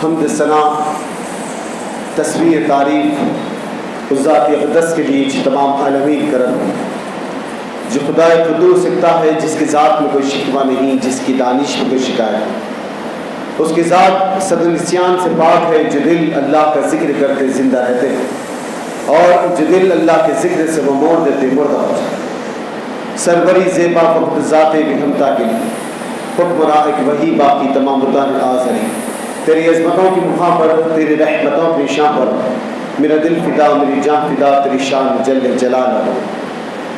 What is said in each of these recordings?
حمد ثنا تصویر تعریف اس ذات اقدس کے لیے تمام عالمین کرم جو خدائے فردوس سکتا ہے، جس کی ذات میں کوئی شکوہ نہیں، جس کی دانش میں کوئی شکایت، اس کی ذات صد نسیان سے پاک ہے، جو دل اللہ کا ذکر کرتے زندہ رہتے ہیں اور جو دل اللہ کے ذکر سے وہ موڑ دیتے مردہ ہو جاتے۔ سربری زیبا فقط ذات بہمتا کے لیے حکمراں ایک وہی باقی تمام بتان آزری، تیری عظمتوں کی مخاں پر، تیری رحمتوں کی شاں پر میرا دل فدا، میری جان فدا، تیری شان جل جلال ہو۔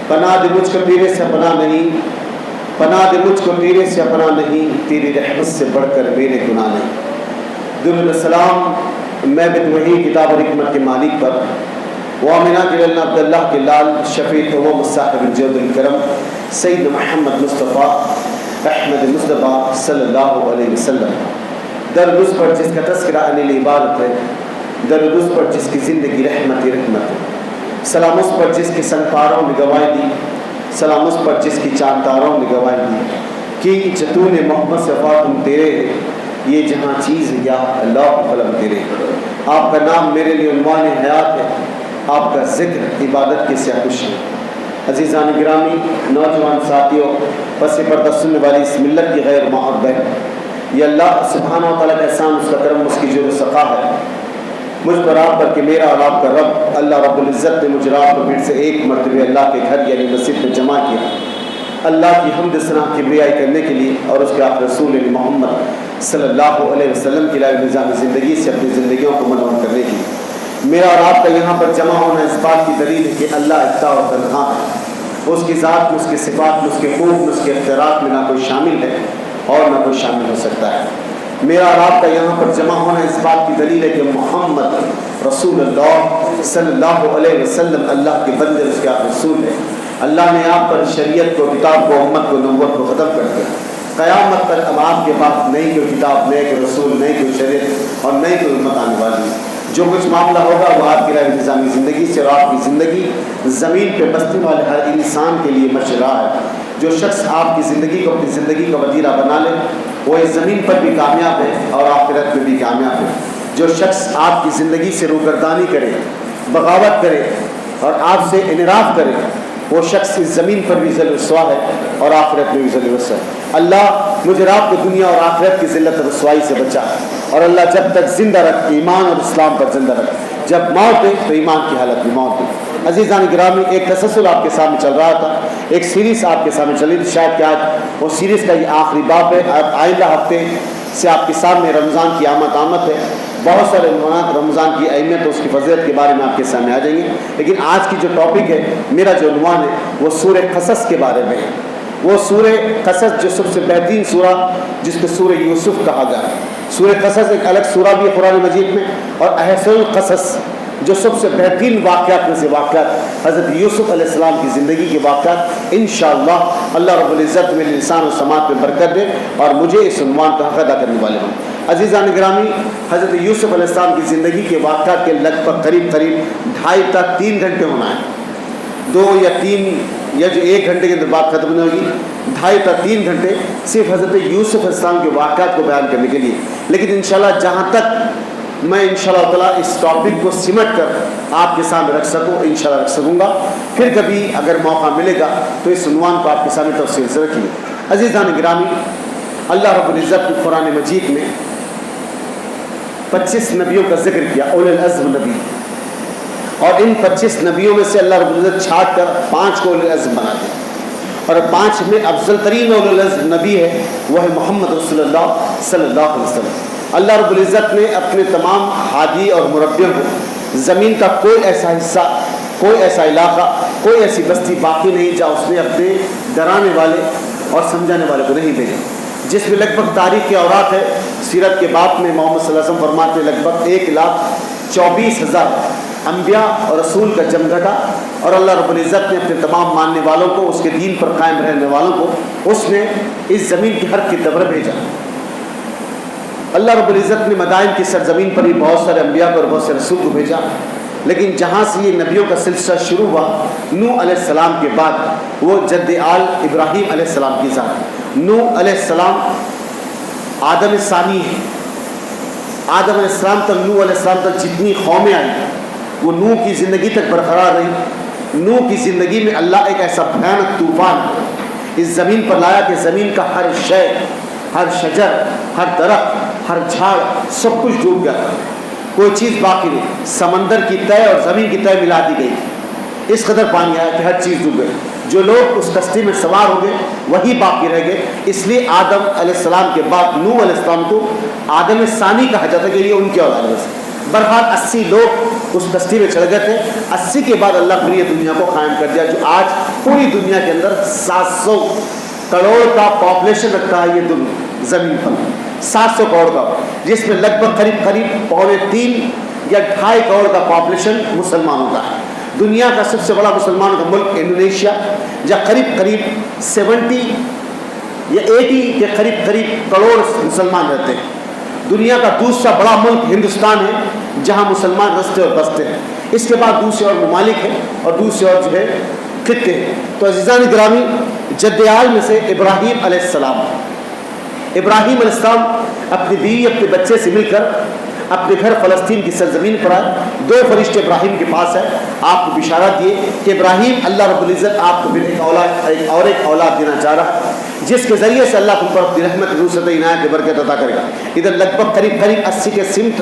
پناہ دے مجھ کو تیرے سے پناہ نہیں، پناہ دے مجھ کو تیرے سے پناہ نہیں، تیری رحمت سے بڑھ کر میرے گناہ نہیں۔ درود السلام میں بت وحی کتاب و حکمت کے مالک پر، وامنہ جلالنا عبداللہ کے لال شفیع و صاحب الجود الکرم سید محمد مصطفیٰ احمد مصطفیٰ صلی اللہ علیہ وسلم، درد اس پر جس کا تذکرہ انل عبادت ہے، درد اس پر جس کی زندگی رحمت ہی رحمت ہے، سلام اس پر جس کی سنگ پاروں نے گواہی دی، سلام اس پر جس کی چاند تاروں نے گواہی دی کہ جتون محمد سے فاطم تیرے ہے، یہ جہاں چیز ہے یا اللہ قلم تیرے۔ آپ کا نام میرے لیے عنوان حیات ہے، آپ کا ذکر عبادت کی سیاکش ہے۔ عزیزان گرامی، نوجوان ساتھیوں، پس پردہ سننے والی اس ملت کی غیر محبت، یہ اللہ سبحانہ و تعالیٰ کا احسان، اس کا کرم، اس کی جود و سخا ہے مجھ پر آپ پر کہ میرا اور آپ کا رب اللہ رب العزت نے مجھ رات کو پھر سے ایک مرتبہ اللہ کے گھر یعنی مسجد میں جمع کیا، اللہ کی حمد ثنا کی کبریائی کرنے کے لیے اور اس کے آخر رسول محمد صلی اللہ علیہ وسلم کی لائے نظام زندگی سے اپنی زندگیوں کو منور کرنے کے لیے۔ میرا اور آپ کا یہاں پر جمع ہونا اس بات کی دلیل ہے کہ اللہ اکتا اور تنہا ہے، اس کی ذات میں، اس کے صفات میں، اس کے خوب میں، اس کے اختیارات میں نہ کوئی شامل ہے اور نہ کوئی شامل ہو سکتا ہے۔ میرا اور آپ کا یہاں پر جمع ہونا اس بات کی دلیل ہے کہ محمد رسول اللہ صلی اللہ علیہ وسلم اللہ کے بندے، اس کے آپ رسول ہے۔ اللہ نے آپ پر شریعت کو، کتاب کو، امت کو، نبوت کو ختم کر دیا۔ قیامت تک اب آپ کے پاس نئی کوئی کتاب، نئے کوئی رسول، نئی کوئی شریعت اور نئی کوئی امت آنے والی ہے۔ جو کچھ معاملہ ہوگا وہ آپ کی رائے نظامی زندگی سے، اور آپ کی زندگی زمین پہ بسنے والے ہر انسان کے لیے مشرہ ہے۔ جو شخص آپ کی زندگی کو اپنی زندگی کا وتیرہ بنا لے وہ اس زمین پر بھی کامیاب ہے اور آخرت میں بھی کامیاب ہے۔ جو شخص آپ کی زندگی سے روگردانی کرے، بغاوت کرے اور آپ سے انحراف کرے، وہ شخص اس زمین پر بھی ذل رسوا ہے اور آخرت میں بھی ذل رسوا ہے۔ اللہ مجھے آپ کو دنیا اور آخرت کی ذلت اور رسوائی سے بچا، اور اللہ جب تک زندہ رکھ ایمان اور اسلام پر زندہ رکھ، جب موت ہے تو ایمان کی حالت میں موت ہے۔ عزیزان گرامی، ایک تسلسل آپ کے سامنے چل رہا تھا، ایک سیریز آپ کے سامنے چلی تھی، شاید کہ آج وہ سیریز کا یہ آخری باب ہے۔ آئندہ ہفتے سے آپ کے سامنے رمضان کی آمد ہے، بہت سارے عنوانات رمضان کی اہمیت اور اس کی فضیلت کے بارے میں آپ کے سامنے آ جائیں گے، لیکن آج کی جو ٹاپک ہے، میرا جو عنوان ہے وہ سورہ قصص کے بارے میں ہے۔ وہ سورہ قصص جو سب سے بہترین سورہ، جس کو سورہ یوسف کہا گیا ہے۔ سورہ قصص ایک الگ سورہ بھی ہے قرآن مجید میں، اور احسن القصص جو سب سے بہترین واقعات میں سے واقعات، حضرت یوسف علیہ السلام کی زندگی کے واقعات، انشاءاللہ اللہ رب العزت میں انسان و سماعت میں برکت دے اور مجھے اس عنوان کا حق ادا کرنے والے ہوں۔ عزیزان گرامی، حضرت یوسف علیہ السلام کی زندگی کے واقعات کے لگ بھگ قریب 2.5 تا 3 گھنٹے ہونا ہے، 2 یا 3 یا جو 1 گھنٹے کے اندر بات ختم نہیں ہوگی، 2.5 تا 3 گھنٹے صرف حضرت یوسف علیہ السلام کے واقعات کو بیان کرنے کے لیے۔ لیکن انشاءاللہ جہاں تک میں انشاءاللہ تعالیٰ اس ٹاپک کو سمٹ کر آپ کے سامنے رکھ سکوں، انشاءاللہ رکھ سکوں گا۔ پھر کبھی اگر موقع ملے گا تو اس عنوان کو آپ کے سامنے تفصیل سے رکھیں گے۔ عزیزان گرامی، اللہ رب العزت نے قرآن مجید میں 25 نبیوں کا ذکر کیا، اولو العزم نبی، اور ان 25 نبیوں میں سے اللہ رب العزت چھانٹ کر 5 کو اولو العزم بنا دیا، اور 5 میں افضل ترین اولو العزم نبی ہے وہ ہے محمد رسول اللہ صلی اللہ علیہ وسلم۔ اللہ رب العزت نے اپنے تمام ہادی اور مربیوں کو زمین کا کوئی ایسا حصہ، کوئی ایسا علاقہ، کوئی ایسی بستی باقی نہیں جہاں اس نے اپنے ڈرانے والے اور سمجھانے والے کو نہیں بھیجا، جس میں لگ بھگ تاریخ کے اوراق ہے۔ سیرت کے باب میں محمد صلی اللہ علیہ وسلم فرماتے ہیں لگ بھگ 1,24,000 انبیاء اور رسول کا جم گھٹا، اور اللہ رب العزت نے اپنے تمام ماننے والوں کو، اس کے دین پر قائم رہنے والوں کو اس نے اس زمین کی ہر خطے پر بھیجا۔ اللہ رب العزت نے مدائن کی سرزمین پر بھی بہت سارے انبیاء کو اور بہت سے رسول کو بھیجا، لیکن جہاں سے یہ نبیوں کا سلسلہ شروع ہوا، نوح علیہ السلام کے بعد وہ جد آل ابراہیم علیہ السلام کی ذات۔ نوح علیہ السلام آدم ثانی ہے، آدم علیہ السلام تک، نوح علیہ السلام تک جتنی قومیں آئی وہ نوح کی زندگی تک برقرار رہی۔ نوح کی زندگی میں اللہ ایک ایسا بھیانک طوفان اس زمین پر لایا کہ زمین کا ہر شے، ہر شجر، ہر درخت، ہر جھاڑ، سب کچھ ڈوب گیا، کوئی چیز باقی نہیں۔ سمندر کی تہہ اور زمین کی تہہ ملا دی گئی، اس قدر پانی آیا کہ ہر چیز ڈوب گئی۔ جو لوگ اس کشتی میں سوار ہو گئے وہی باقی رہ گئے۔ اس لیے آدم علیہ السلام کے بعد نوح علیہ السلام کو آدم ثانی کہا جاتا ہے کہ یہ ان کے اولاد میں سے۔ بہرحال 80 لوگ اس کشتی میں چڑھ گئے تھے۔ 80 کے بعد اللہ نے یہ دنیا کو قائم کر دیا، جو آج پوری دنیا کے اندر 700 کروڑ کا پاپولیشن رکھتا ہے۔ یہ زمین پر 700 کروڑ کا، جس میں لگ بھگ قریب 3.25 یا 2.5 کروڑ کا پاپولیشن مسلمانوں کا ہے۔ دنیا کا سب سے بڑا مسلمانوں کا ملک انڈونیشیا، جہاں قریب 70 یا 80 کے قریب کروڑ مسلمان رہتے ہیں۔ دنیا کا دوسرا بڑا ملک ہندوستان ہے، جہاں مسلمان رستے اور بستے ہیں۔ اس کے بعد دوسرے اور ممالک ہیں اور دوسرے اور جو ہے خطے ہیں۔ تو عزیزان گرامی، جد عال میں سے ابراہیم علیہ السلام اپنی بیوی اپنے بچے سے مل کر اپنے گھر فلسطین کی سرزمین پر آئے۔ 2 فرشتے ابراہیم کے پاس ہیں، آپ کو بشارت دیے کہ ابراہیم، اللہ رب العزت آپ کو پھر ایک اولاد دینا چاہ رہا ہے، جس کے ذریعے سے اللہ تم پر اپنی رحمت، نصرت، عنایت، برکت عطا کرے گا۔ ادھر لگ بھگ قریب 80 کے سمت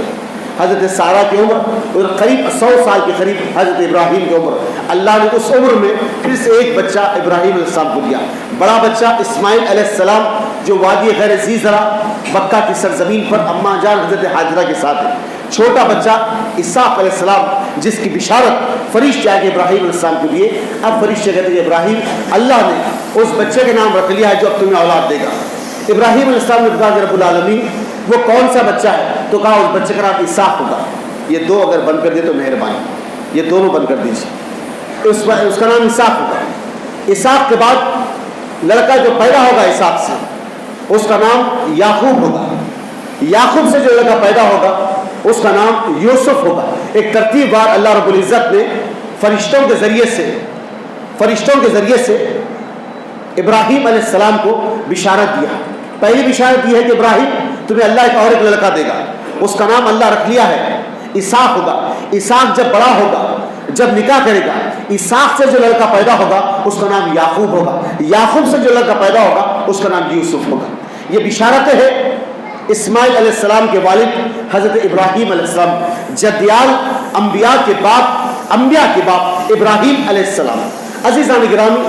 حضرت سارہ کی عمر، اور قریب 100 سال کے قریب حضرت ابراہیم کی عمر۔ اللہ نے اس عمر میں پھر سے ایک بچہ ابراہیم علیہ السلام کو دیا۔ بڑا بچہ اسماعیل علیہ السلام، جو وادی غیر ذی زرع مکہ کی سرزمین پر اماں جان حضرت حاجرہ کے ساتھ ہے۔ چھوٹا بچہ اسحاق علیہ السلام، جس کی بشارت فرشتے آگے ابراہیم علیہ السلام کو دیے۔ اب فرشتے کہتے ہیں ابراہیم، اللہ نے اس بچے کے نام رکھ لیا ہے جو اب تمہیں اولاد دے گا۔ ابراہیم علیہ السلام نے کہا کہ رب العالمین وہ کون سا بچہ ہے؟ تو کہا اس بچے کا نام اسحاق ہوگا۔ یہ 2 اگر بند کر دے تو مہربانی، یہ دونوں بند کر دیجیے۔ اس کا نام اسحاق ہوگا۔ اسحاق کے بعد لڑکا جو پیدا ہوگا اسحاق سے، اس کا نام یعقوب ہوگا۔ یعقوب سے جو لڑکا پیدا ہوگا اس کا نام یوسف ہوگا۔ ایک ترتیب وار اللہ رب العزت نے فرشتوں کے ذریعے سے ابراہیم علیہ السلام کو بشارت دیا۔ پہلی بشارت یہ ہے کہ ابراہیم تمہیں اللہ ایک اور ایک لڑکا دے گا، اس کا نام اللہ رکھ لیا ہے، اسحاق ہوگا۔ اسحاق جب بڑا ہوگا، جب نکاح کرے گا، اسحاق سے جو لڑکا پیدا ہوگا اس کا نام یعقوب ہوگا۔ یعقوب سے جو لڑکا پیدا ہوگا اس کا نام یوسف ہوگا۔ یہ بشارتیں ہیں اسماعیل علیہ السلام کے والد حضرت ابراہیم علیہ السلام، جدیال انبیاء کے باپ ابراہیم علیہ السلام۔ عزیزان گرامی،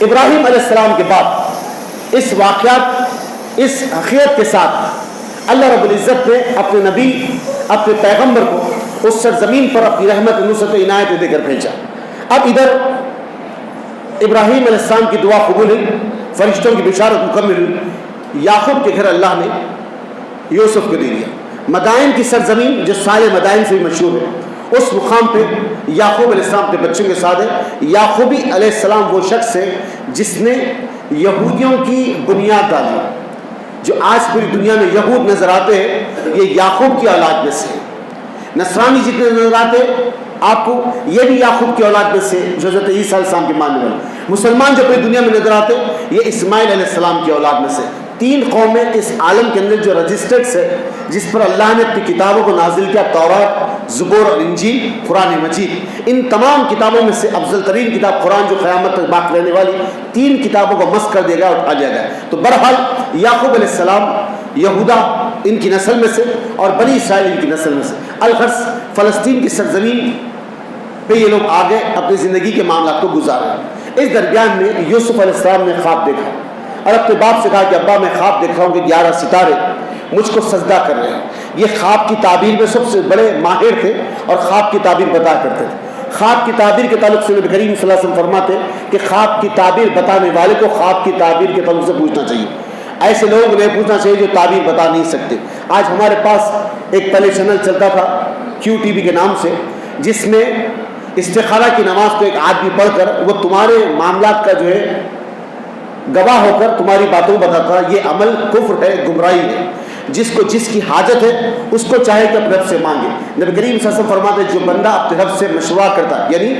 ابراہیم علیہ السلام کے بعد اس واقعات، اس حقیقت کے ساتھ اللہ رب العزت نے اپنے نبی، اپنے پیغمبر کو اس سرزمین پر اپنی رحمت، نصرت، عنایت دے کر بھیجا۔ اب ادھر ابراہیم علیہ السلام کی دعا قبول ہوئی، فرشتوں کی بشارت مکمل ہوئی۔ یعقوب کے گھر اللہ نے یوسف کو دے دیا۔ مدائن کی سرزمین جو سارے مدائن سے بھی مشہور ہے، اس مقام پہ یعقوب علیہ السلام اپنے بچوں کے ساتھ ہے۔ یعقوبی علیہ السلام وہ شخص ہے جس نے یہودیوں کی بنیاد ڈالی۔ جو آج پوری دنیا میں یہود نظر آتے ہیں، یہ یعقوب کی اولاد میں سے۔ نصرانی جتنے نظر آتے آپ کو، یہ بھی یعقوب کی اولاد میں سے، جو حضرت عیسیٰ علیہ السلام کے ماننے والے۔ مسلمان جو پوری دنیا میں نظر آتے، یہ اسماعیل علیہ السلام کی اولاد میں سے۔ 3 قومیں اس عالم کے اندر جو رجسٹرڈ ہے، جس پر اللہ نے اپنی کتابوں کو نازل کیا، تورات، زبور اور انجیل، قرآن مجید۔ ان تمام کتابوں میں سے افضل ترین کتاب قرآن، جو قیامت تک باقی رہنے والی 3 کتابوں کو مسخ کر دیا گیا اور اٹھا لیا گیا۔ تو بہرحال یعقوب علیہ السلام یہودا ان کی نسل میں سے اور بنی اسرائیل ان کی نسل میں سے۔ الغرض فلسطین کی سرزمین پہ یہ لوگ آگے اپنی زندگی کے معاملات کو گزارے۔ اس درمیان میں یوسف علیہ السلام نے خواب دیکھا اور اپنے باپ سے کہا کہ ابا میں خواب دیکھا ہوں کہ 11 ستارے مجھ کو سجدہ کر رہے ہیں۔ یہ خواب کی تعبیر میں سب سے بڑے ماہر تھے اور خواب کی تعبیر بتا کرتے تھے۔ خواب کی تعبیر کے تعلق سے نبی کریم صلی اللہ علیہ وسلم فرماتے کہ خواب کی تعبیر بتانے والے کو خواب کی تعبیر کے تعلق سے پوچھنا چاہیے۔ ایسے لوگوں کو نہیں پوچھنا چاہیے جو تعبیر بتا نہیں سکتے۔ آج ہمارے پاس ایک پہلے چینل چلتا تھا QTV کے نام سے، جس میں استخارہ کی نماز کو ایک آدمی پڑھ کر وہ تمہارے معاملات کا جو ہے گواہ ہو کر تمہاری باتوں کو بتاتا ہے۔ یہ عمل کفر ہے، گمراہی ہے۔ جس کو جس کی حاجت ہے اس کو چاہے کہ اپنے رب سے مانگے۔ نبی کریم صلی اللہ علیہ وسلم فرماتے ہیں جو بندہ اپنے رب سے مشورہ کرتا ہے، یعنی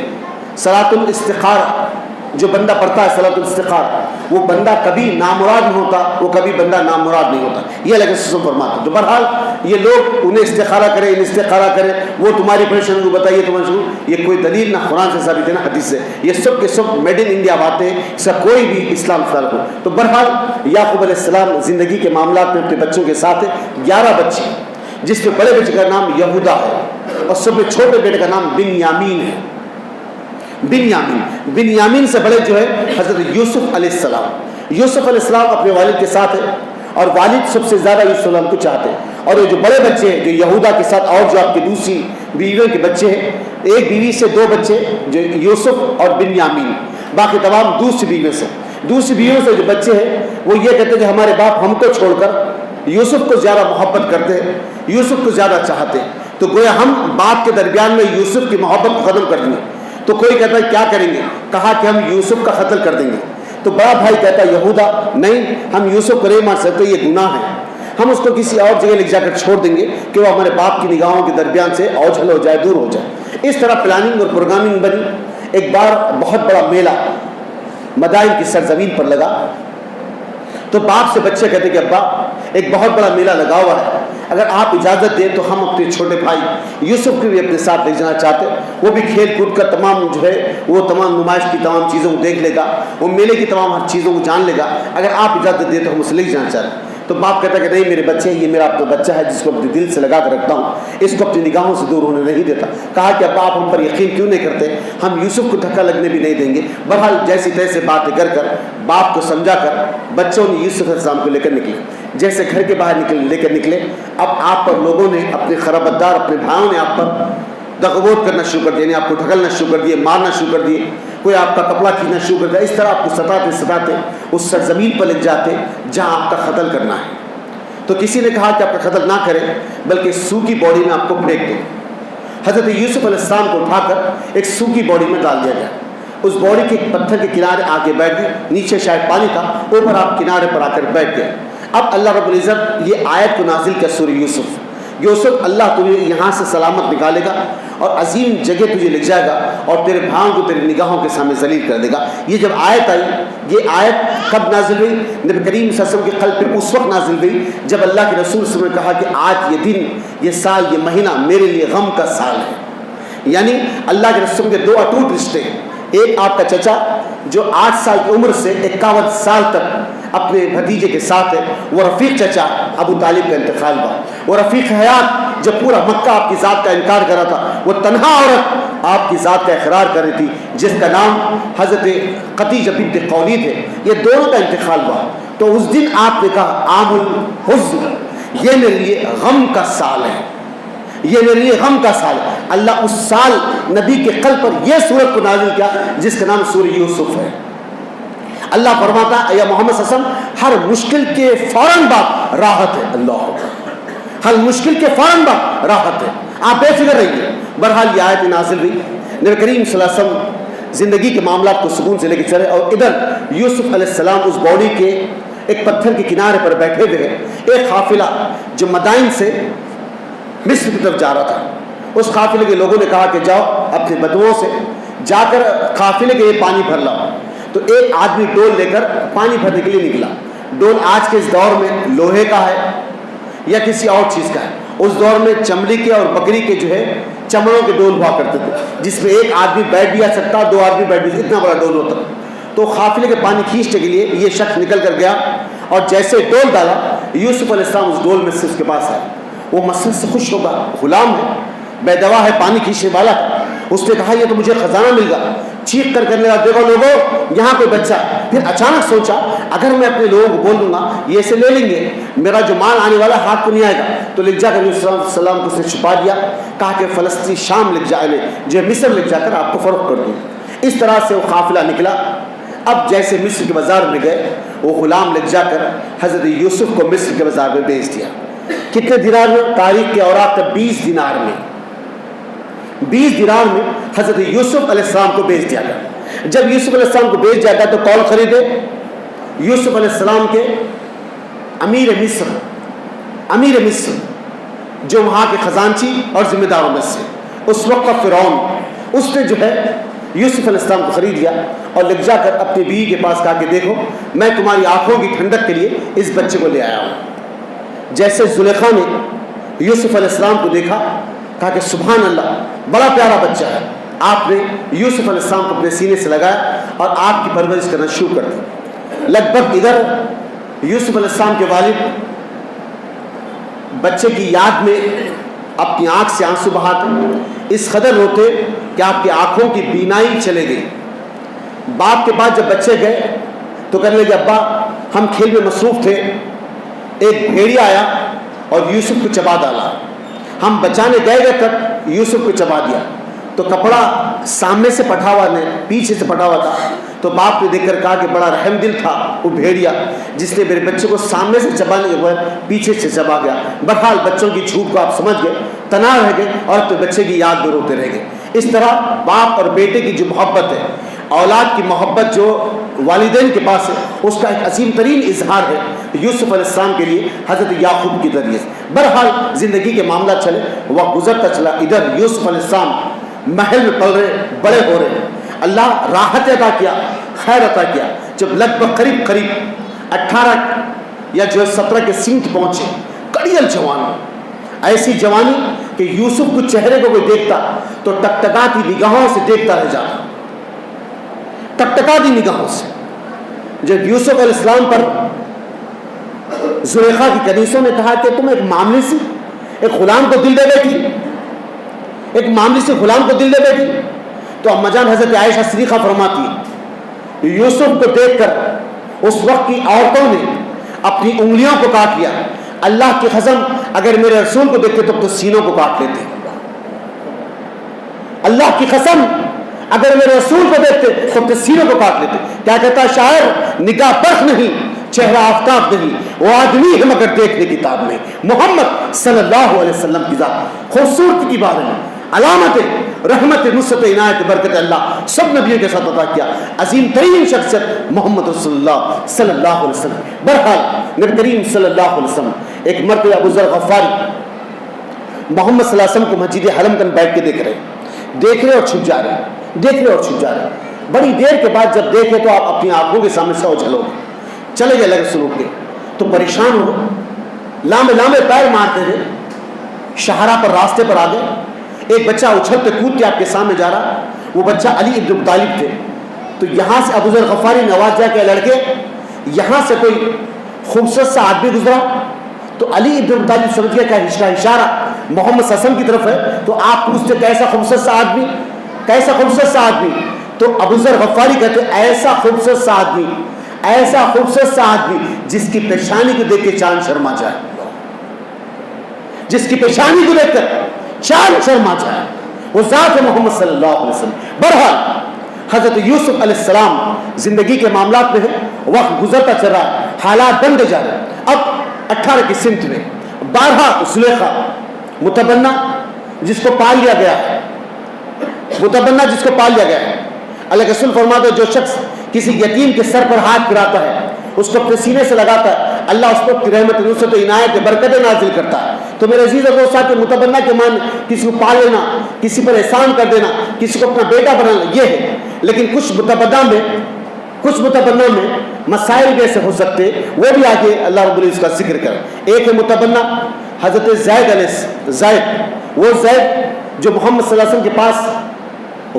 صلاۃ الاستخارہ جو بندہ پڑھتا ہے، صلاۃ الاستخارہ، وہ بندہ کبھی نامراد نہیں ہوتا، وہ کبھی بندہ نامراد نہیں ہوتا، یہ اللہ کے رسول فرماتے ہیں۔ تو بہرحال یہ لوگ انہیں استخارہ کرے، انہیں استخارہ کرے، وہ تمہاری پریشانی کو بتائیے تمہاری، یہ کوئی دلیل نہ قرآن سے ثابت ہے نہ حدیث سے، یہ سب کے سب میڈ ان انڈیا باتیں، اس کا کوئی بھی اسلام خلاف ہو۔ تو بہرحال یعقوب علیہ السلام زندگی کے معاملات میں اپنے بچوں کے ساتھ 11 بچے، جس میں بڑے بچے کا نام یہودا ہے اور سب سے چھوٹے بیٹے کا نام بنیامین ہے۔ بنیامین سے بڑے جو ہے حضرت یوسف علیہ السلام۔ یوسف علیہ السلام اپنے والد کے ساتھ ہے اور والد سب سے زیادہ یوسف علیہ السلام کو چاہتے ہیں، اور یہ جو بڑے بچے ہیں جو یہودا کے ساتھ اور جو آپ کے دوسری بیویوں کے بچے ہیں، ایک بیوی سے 2 بچے جو یوسف اور بنیامین، باقی تمام دوسری بیویوں سے جو بچے ہیں وہ یہ کہتے ہیں کہ ہمارے باپ ہم کو چھوڑ کر یوسف کو زیادہ محبت کرتے ہیں، یوسف کو زیادہ چاہتے ہیں، تو گویا ہم باپ کے درمیان میں یوسف کی محبت کو ختم کر دیں۔ تو کوئی کہتا ہے کیا کریں گے؟ کہا کہ ہم یوسف کا قتل کر دیں گے۔ تو بڑا بھائی کہتا ہے یہودا نہیں، ہم یوسف کو نہیں مار سکتے، یہ گناہ ہے، ہم اس کو کسی اور جگہ لے جا کر چھوڑ دیں گے کہ وہ ہمارے باپ کی نگاہوں کے درمیان سے اوجھل ہو جائے، دور ہو جائے۔ اس طرح پلاننگ اور پروگرامنگ بنی۔ ایک بار بہت بڑا میلہ مدائن کی سرزمین پر لگا، تو باپ سے بچے کہتے کہ ابا ایک بہت بڑا میلہ لگا ہوا ہے، اگر آپ اجازت دیں تو ہم اپنے چھوٹے بھائی یوسف کو بھی اپنے ساتھ لے جانا چاہتے، وہ بھی کھیل کود کر تمام جو ہے وہ تمام نمائش کی تمام چیزوں کو دیکھ لے گا، وہ میلے کی تمام ہر چیزوں کو جان لے گا، اگر آپ اجازت دیں تو ہم اسے لے جانا چاہتے ہیں۔ تو باپ کہتا ہے کہ نہیں میرے بچے، یہ میرا اپنا بچہ ہے جس کو اپنے دل سے لگا کر رکھتا ہوں، اس کو اپنی نگاہوں سے دور ہونے نہیں دیتا۔ کہا کہ ابا آپ ہم پر یقین کیوں نہیں کرتے؟ ہم یوسف کو دھکا لگنے بھی نہیں دیں گے۔ بہرحال جیسی تیسے باتیں کر کر باپ کو سمجھا کر بچوں نے یوسف علیہ السلام کو لے کر نکلے۔ جیسے گھر کے باہر لے کر نکلے، اب آپ پر لوگوں نے، اپنے خرابتدار اپنے بھائیوں نے آپ پر دغوت کرنا شروع کر دیا، یعنی آپ کو ڈھکلنا شروع کر دیے، مارنا شروع کر دیے، کوئی آپ کا کپڑا کھینچنا شروع کر دیا، اس طرح آپ کو ستاتے اس سرزمین پر لے جاتے جہاں آپ کا قتل کرنا ہے۔ تو کسی نے کہا کہ آپ کا قتل نہ کریں بلکہ سوکھی باڈی میں آپ کو پھینک دیں۔ حضرت یوسف علیہ السلام کو اٹھا کر ایک سوکھی باڈی میں ڈال دیا گیا، اس باڈی کے پتھر کے کنارے آ کے بیٹھ گئے، نیچے شاید پانی تھا، اوپر آپ کنارے پر آ کر بیٹھ گئے۔ اب اللہ رب العزت یہ آیت کو نازل کیا سورہ یوسف، اللہ تجھے یہاں سے سلامت نکالے گا اور عظیم جگہ تجھے لے جائے گا اور تیرے بھائیوں کو تیری نگاہوں کے سامنے ذلیل کر دے گا۔ یہ جب آیت آئی، یہ آیت کب نازل ہوئی؟ نبی کریم صلی اللہ علیہ وسلم کے قلب پہ اس وقت نازل ہوئی جب اللہ کے رسول صلی اللہ علیہ وسلم نے کہا کہ آج یہ دن، یہ سال، یہ مہینہ میرے لیے غم کا سال ہے۔ یعنی اللہ کے رسول کے 2 اٹوٹ رشتے، ایک آپ کا چچا جو 8 سال کی عمر سے 51 سال تک اپنے بھتیجے کے ساتھ ہے، وہ رفیق چچا ابو طالب کا انتقال ہوا، وہ رفیق حیات جب پورا مکہ آپ کی ذات کا انکار کر رہا تھا، وہ تنہا عورت آپ کی ذات کا اقرار کر رہی تھی جس کا نام حضرت خدیجہ بنت خویلد ہے، یہ دونوں کا انتقال ہوا۔ تو اس دن آپ نے کہا عام الحزن، یہ میرے لیے غم کا سال ہے، یہ میرے لیے غم کا سال ہے۔ اللہ اس سال نبی کے قلب پر یہ سورت کو نازل کیا جس کا نام سورہ یوسف ہے۔ اللہ فرماتا ہے یا محمد صلی اللہ علیہ وسلم ہر مشکل کے فوراً بعد راحت ہے، اللہ ہر مشکل کے فوراً بعد راحت ہے، آپ بے فکر رہیے۔ بہرحال یہ آیت نازل ہوئی، نبی کریم صلی اللہ علیہ وسلم زندگی کے معاملات کو سکون سے لے کے چلے، اور ادھر یوسف علیہ السلام اس باڈی کے ایک پتھر کے کنارے پر بیٹھے ہوئے ہیں۔ ایک قافلہ جو مدائن سے مصر کی طرف جا رہا تھا، اس قافلے کے لوگوں نے کہا کہ جاؤ اپنے بدوؤں سے جا کر قافلے کے لیے پانی بھر لاؤ۔ تو ایک آدمی ڈول لے کر پانی بھرنے کے لیے نکلا۔ ڈول آج کے اس دور میں لوہے کا ہے یا کسی اور چیز کا ہے، اس دور میں چمڑی کے اور بکری کے جو ہے چمڑوں کے ڈول ہوا کرتے تھے جس میں ایک آدمی بیٹھ بھی آ سکتا، 2 آدمی بیٹھ بھی، اتنا بڑا ڈول ہوتا۔ تو قافلے کے پانی کھینچنے کے لیے یہ شخص نکل کر گیا اور جیسے ڈول ڈالا، یوسف علیہ السلام اس ڈول میں سے اس کے پاس آئے۔ وہ مسجد سے خوش ہوگا، غلام ہے، بے دوا ہے، پانی کھینچنے والا ہے۔ اس نے کہا یہ تو مجھے خزانہ مل گیا، چیخ کر کرنے لگا دیکھو لوگوں یہاں کوئی بچہ۔ پھر اچانک سوچا اگر میں اپنے لوگوں کو بول دوں گا یہ اسے لے لیں گے، میرا جو مال آنے والا ہاتھ کو نہیں آئے گا، تو لے جا کر یوسف علیہ السلام کو اس نے چھپا دیا، کہا کہ فلسطین شام لے جا جو مصر لے جا کر آپ کو فروخت کر دوں۔ اس طرح سے وہ قافلہ نکلا۔ اب جیسے مصر کے بازار میں گئے، وہ غلام لے جا کر حضرت یوسف کو مصر کے بازار میں بیچ دیا۔ کتنے دینار میں؟ تاریخ کے اوراق تک 20 دینار میں، 20 دینار میں حضرت یوسف علیہ السلام کو بیچ دیا گیا۔ جب یوسف علیہ السلام کو بیچ دیا گیا تو کون خریدے؟ یوسف علیہ السلام کے امیر مصر جو وہاں کے خزانچی اور ذمہ داروں میں سے، اس وقت کا فرعون، اس نے جو ہے یوسف علیہ السلام کو خرید لیا اور لے جا کر اپنی بیوی کے پاس کہا کہ دیکھو میں تمہاری آنکھوں کی ٹھنڈک کے لیے اس بچے کو لے آیا ہوں۔ جیسے زلیخا نے یوسف علیہ السلام کو دیکھا، کہا کہ سبحان اللہ بڑا پیارا بچہ ہے، آپ نے یوسف علیہ السلام کو اپنے سینے سے لگایا اور آپ کی پرورش کرنا شروع کر دی۔ لگ بھگ ادھر یوسف علیہ السلام کے والد بچے کی یاد میں اپنی آنکھ سے آنسو بہاتے، اس قدر روتے کہ آپ کی آنکھوں کی بینائی چلے گئی۔ باپ کے بعد جب بچے گئے تو کہنے لگے ابا ہم کھیل میں مصروف تھے، ایک بھیڑیا آیا اور یوسف کو چبا ڈالا، ہم بچانے گئے تک یوسف کو چبا دیا۔ تو کپڑا سامنے سے پٹھا ہوا نے پیچھے سے پٹھا ہوا تھا، تو باپ نے دیکھ کر کہا کہ بڑا رحم دل تھا وہ بھیڑیا جس نے میرے بچے کو سامنے سے چبانے کے بعد پیچھے سے چبا گیا۔ بہرحال بچوں کی جھوٹ کو آپ سمجھ گئے، تنہا رہ گئے اور اپنے بچے کی یاد میں روتے رہ گئے۔ اس طرح باپ اور بیٹے کی جو محبت ہے، اولاد کی محبت جو والدین کے پاس ہے، اس کا ایک عظیم ترین اظہار ہے یوسف علیہ السلام کے لیے حضرت یعقوب کی ذریعے سے۔ بہرحال زندگی کے معاملہ چلے، وقت گزرتا چلا، ادھر یوسف علیہ السلام محل میں پل رہے، بڑے ہو رہے، اللہ راحت عطا کیا، خیر عطا کیا۔ جب لگ بھگ قریب 18 یا جو 17 کے سمت پہنچے، کڑیل جوانی، ایسی جوانی کہ یوسف کو چہرے کو کوئی دیکھتا تو ٹکٹکاتی نگاہوں سے دیکھتا رہ جاتا، ٹکٹکاتی نگاہوں سے۔ جب یوسف علیہ السلام پر زلیخا کی کنیسوں نے کہا کہ تم ایک معاملے سے ایک غلام کو دل دے بیٹھی، ایک معاملے سے غلام کو دل دے بیٹھی، تو اما جان حضرت عائشہ صدیقہ فرماتی ہے یوسف کو دیکھ کر اس وقت کی عورتوں نے اپنی انگلیوں کو کاٹ لیا۔ اللہ کی قسم اگر میرے رسول کو دیکھتے تو سینوں کو کاٹ لیتے، اللہ کی قسم اگر میرے رسول کو دیکھتے تو سینوں کو کاٹ لیتے۔ کیا کہتا شاعر، نگاہ برق نہیں، چہرہ آفتاب نہیں، وہ آدمی ہے مگر دیکھنے کی تاب نہیں۔ محمد صلی اللہ علیہ وسلم کی ذات خوبصورتی کی بارے میں علامت رحمت نصرت عنایت برکت اللہ سب نبیوں کے ساتھ عطا کیا، عظیم ترین شخصیت محمد رسول اللہ صلی اللہ علیہ وسلم۔ بہرحال نبی کریم صلی اللہ علیہ وسلم ایک مرتبہ ابو ذر غفاری محمد صلی اللہ علیہ وسلم کو مسجد حرم میں بیٹھ کے دیکھ رہے اور چھپ جا رہے، بڑی دیر کے بعد جب دیکھے تو آپ اپنی آنکھوں کے سامنے سے اوجھل ہو گئے، چلے گئے لگے سلوک کے، تو پریشان ہو گئے، لامے پیر مارتے تھے، شاہراہ پر راستے پر آ گئے، ایک بچہ اچھلتے کودتے آپ کے سامنے جا رہا، وہ بچہ علی ابن ابی طالب تھے۔ تو یہاں سے ابو ذر غفاری نے آواز دیا کہ لڑکے یہاں سے کوئی خوبصورت سا آدمی گزرا، تو علی ابن ابی طالب سمجھ گیا کہ اشارہ محمد صلی اللہ علیہ وسلم کی طرف ہے، تو آپ پوچھتے کیسا خوبصورت سا آدمی، کیسا خوبصورت سا آدمی؟ تو ابو ذر غفاری کہتے ایسا خوبصورت سا آدمی، ایسا خوبصورت سا آدمی جس کی پیشانی کو دیکھ کے چاند شرما جائے، جس کی پیشانی کو دیکھ کر چاند شرما جائے، وہ ذات محمد صلی اللہ علیہ وسلم۔ بہرحال حضرت یوسف علیہ السلام زندگی کے معاملات میں ہے، وقت گزرتا چل رہا ہے، حالات بنتے جا رہے ہیں۔ اب 18 کی سمت میں 12 زلیخا متبنہ جس کو پال لیا گیا ہے، متبنہ جس کو پال لیا گیا ہے، اللہ کے رسول فرماتے ہیں جو شخص کسی یتیم کے سر پر ہاتھ پھراتا ہے، اس کو اپنے سینے سے لگاتا ہے، اللہ اس کو رحمت نصرت عنایت برکتیں نازل کرتا ہے۔ تو میرے عزیز اور دوست ساتھی، متبنہ کے معنی کسی کو پال لینا، کسی پر احسان کر دینا، کسی کو اپنا بیٹا بنانا، یہ ہے۔ لیکن کچھ متبنہ میں مسائل بھی ایسے ہو سکتے، وہ بھی آگے اللہ رب العزت کا ذکر کرے۔ ایک ہے متبنہ حضرت زید، وہ زید جو محمد صلی اللہ علیہ وسلم کے پاس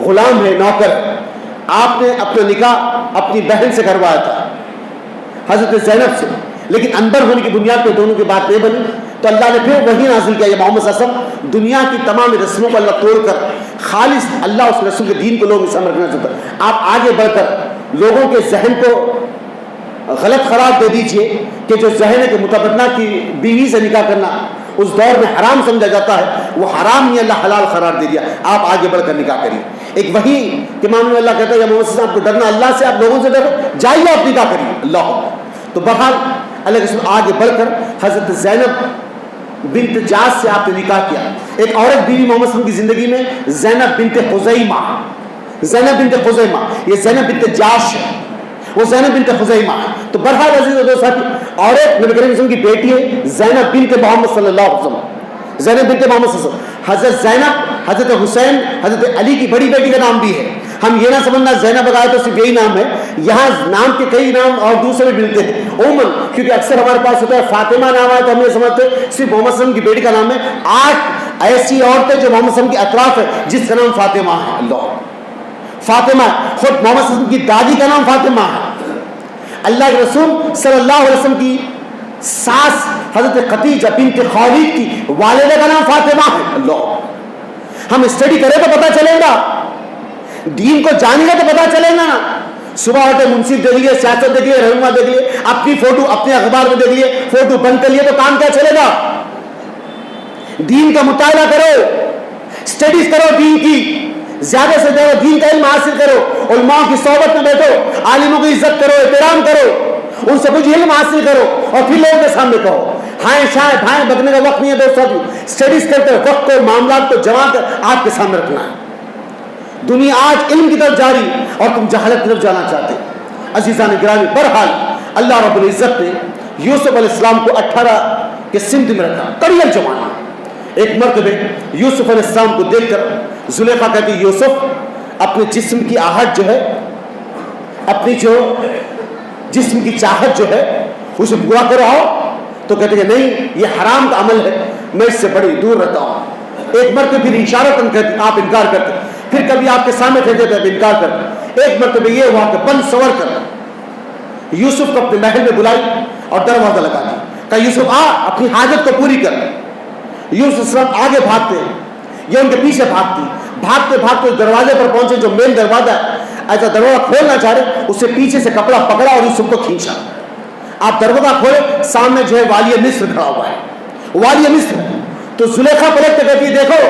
غلام ہے، نوکر ہے، آپ نے اپنا نکاح اپنی بہن سے کروایا تھا، حضرت زینب سے، لیکن انبر ہونے کی بنیاد پہ دونوں کی بات نہیں بنی، تو اللہ نے پھر وہی نازل کیا، یہ محمد صلی اللہ علیہ وسلم دنیا کی تمام رسموں کو اللہ توڑ کر خالص اللہ اس رسول کے دین کو لوگوں کے سامنے رکھنا چاہتا ہے۔ آپ آگے بڑھ کر لوگوں کے ذہن کو غلط قرار دے دیجئے کہ جو ذہن ہے کہ متبنہ کی بیوی سے نکاح کرنا اس دور میں حرام سمجھا جاتا ہے، وہ حرام نہیں، اللہ حلال قرار دے دیا، آپ آگے بڑھ کر نکاح کریے۔ ایک وحی کے معاملے میں اللہ کہتا ہے یا محمد صلی اللہ علیہ وسلم کو ڈرنا اللہ سے، آپ لوگوں سے ڈرو، جائیے آپ نکاح کریے اللہ۔ تو بہرحال اللہ کے رسول آگے بڑھ کر حضرت زینب بنت جاش سے آپ نے نکاح کیا۔ ایک عورت بیوی محمد صلی اللہ علیہ وسلم کی زندگی میں زینب بنت خزیمہ، زینب بنت خزیمہ، یہ زینب بنت جاش ہے، وہ زینب بنت خزیمہ ہے۔ تو بہرحال عزیز و دوست ساتھی، عورت نبی کریم صلی اللہ علیہ وسلم کی بیٹی ہے زینب بنت محمد صلی اللہ علیہ وسلم، زینب بنت محمد صلی اللہ علیہ وسلم۔ حضرت زینب، حضرت حسین، حضرت علی کی بڑی بیٹی کا نام بھی ہے، ہم یہ نہ سمجھنا زینب بغیر تو صرف یہی نام ہے، یہاں نام کے کئی نام اور دوسرے بھی ملتے ہیں عموماً، کیونکہ اکثر ہمارے پاس ہوتا ہے فاطمہ نام آیا تو ہم یہ سمجھتے ہیں صرف محمد صلی اللہ علیہ وسلم کی بیٹی کا نام ہے. 8 ایسی عورتیں جو محمد صلی اللہ علیہ وسلم کے اطراف ہے جس کا نام فاطمہ ہے. اللہ فاطمہ، خود محمد صلی اللہ علیہ وسلم کی دادی کا نام فاطمہ ہے. اللہ کے رسول صلی اللہ علیہ وسلم کی ساس حضرت خدیجہ بنت خویلد کی والدہ کا نام فاطمہ ہے. اللہ ہم اسٹڈی کریں تو پتہ چلے گا، دین کو جانیں گے تو پتہ چلے گا نا. صبح اٹھے منصف دیکھ لیے، سیاست دیکھ لیے، رہنما دیکھ لیے، اپنی فوٹو اپنے اخبار میں دیکھ لیے، فوٹو بند کر لیے تو کام کیا چلے گا؟ دین کا مطالعہ کرو، اسٹڈیز کرو، دین کی زیادہ سے زیادہ دین کا علم حاصل کرو، علماء کی صحبت میں بیٹھو، عالموں کی عزت کرو، احترام کرو، ان سے کچھ علم حاصل کرو اور پھر لوگوں کے سامنے کہو. ہائیں شائیں بھائیں بکنے کا وقت نہیں ہے دوستوں. اسٹڈیز کرتے وقت کو معاملات کو جما کر آپ کے سامنے رکھنا ہے. دنیا آج علم کی طرف جا رہی اور تم جہالت کی طرف جانا چاہتے. عزیزان گرامی، بہرحال اللہ رب العزت نے یوسف علیہ السلام کو 18 کے سمت میں رکھا، کڑیل زمانہ. ایک مرتبہ یوسف علیہ السلام کو دیکھ کر زلیخا کہتی یوسف اپنے جسم کی آہٹ جو ہے، اپنی جو جسم کی چاہت جو ہے اسے پورا کرو. تو کہتے ہیں نہیں، یہ حرام کا عمل ہے، میں اس سے بڑی دور رہتا ہوں. ایک مرتبہ پھر اشارتاً کہتی، آپ انکار کرتے. پھر کبھی آپ کے سامنے کہتے تھے انکار کرتے. ایک مرتبہ یہ ہوا کہ بند سور کر یوسف کو اپنے محل میں بلائی اور دروازہ لگا دی. کہا یوسف آ، اپنی حاجت کو پوری کر. یوسف آگے بھاگتے، یہ ان کے پیچھے بھاگتی. بھاگتے بھاگتے اس دروازے پر پہنچے جو مین دروازہ ہے. ایسا دروازہ کھولنا چاہ رہے، اس سے پیچھے سے کپڑا پکڑا اور یوسف کو کھینچا. آپ دروازہ کھولے، سامنے جو ہے والی مصر کھڑا ہوا ہے، والی مصر. تو زلیخا پلٹ کے کہتی دیکھو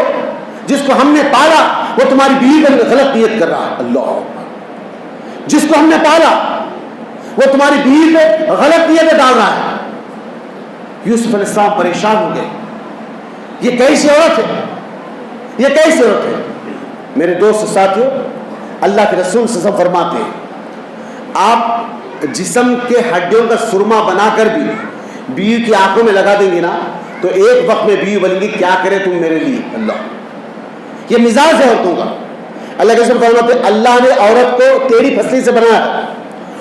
جس کو ہم نے پالا وہ تمہاری بیوی پر غلط نیت کر رہا ہے. اللہ، جس کو ہم نے پالا وہ تمہاری بیوی پہ غلط نیت ڈال رہا ہے. یوسف علیہ السلام پریشان ہو گئے. یہ کیسی عورت ہے، یہ کیسی عورت ہے؟ میرے دوست ساتھیوں، اللہ کے رسول صلی اللہ علیہ وسلم فرماتے ہیں آپ جسم کے ہڈیوں کا سرما بنا کر بھی بیوی کی آنکھوں میں لگا دیں گے نا تو ایک وقت میں بیوی بنیں گی کیا کرے تم میرے لیے. اللہ، یہ مزاج ہے عورتوں کا. اللہ کے رسول فرماتے ہیں اللہ نے عورت کو تیری پھسلی سے بنایا،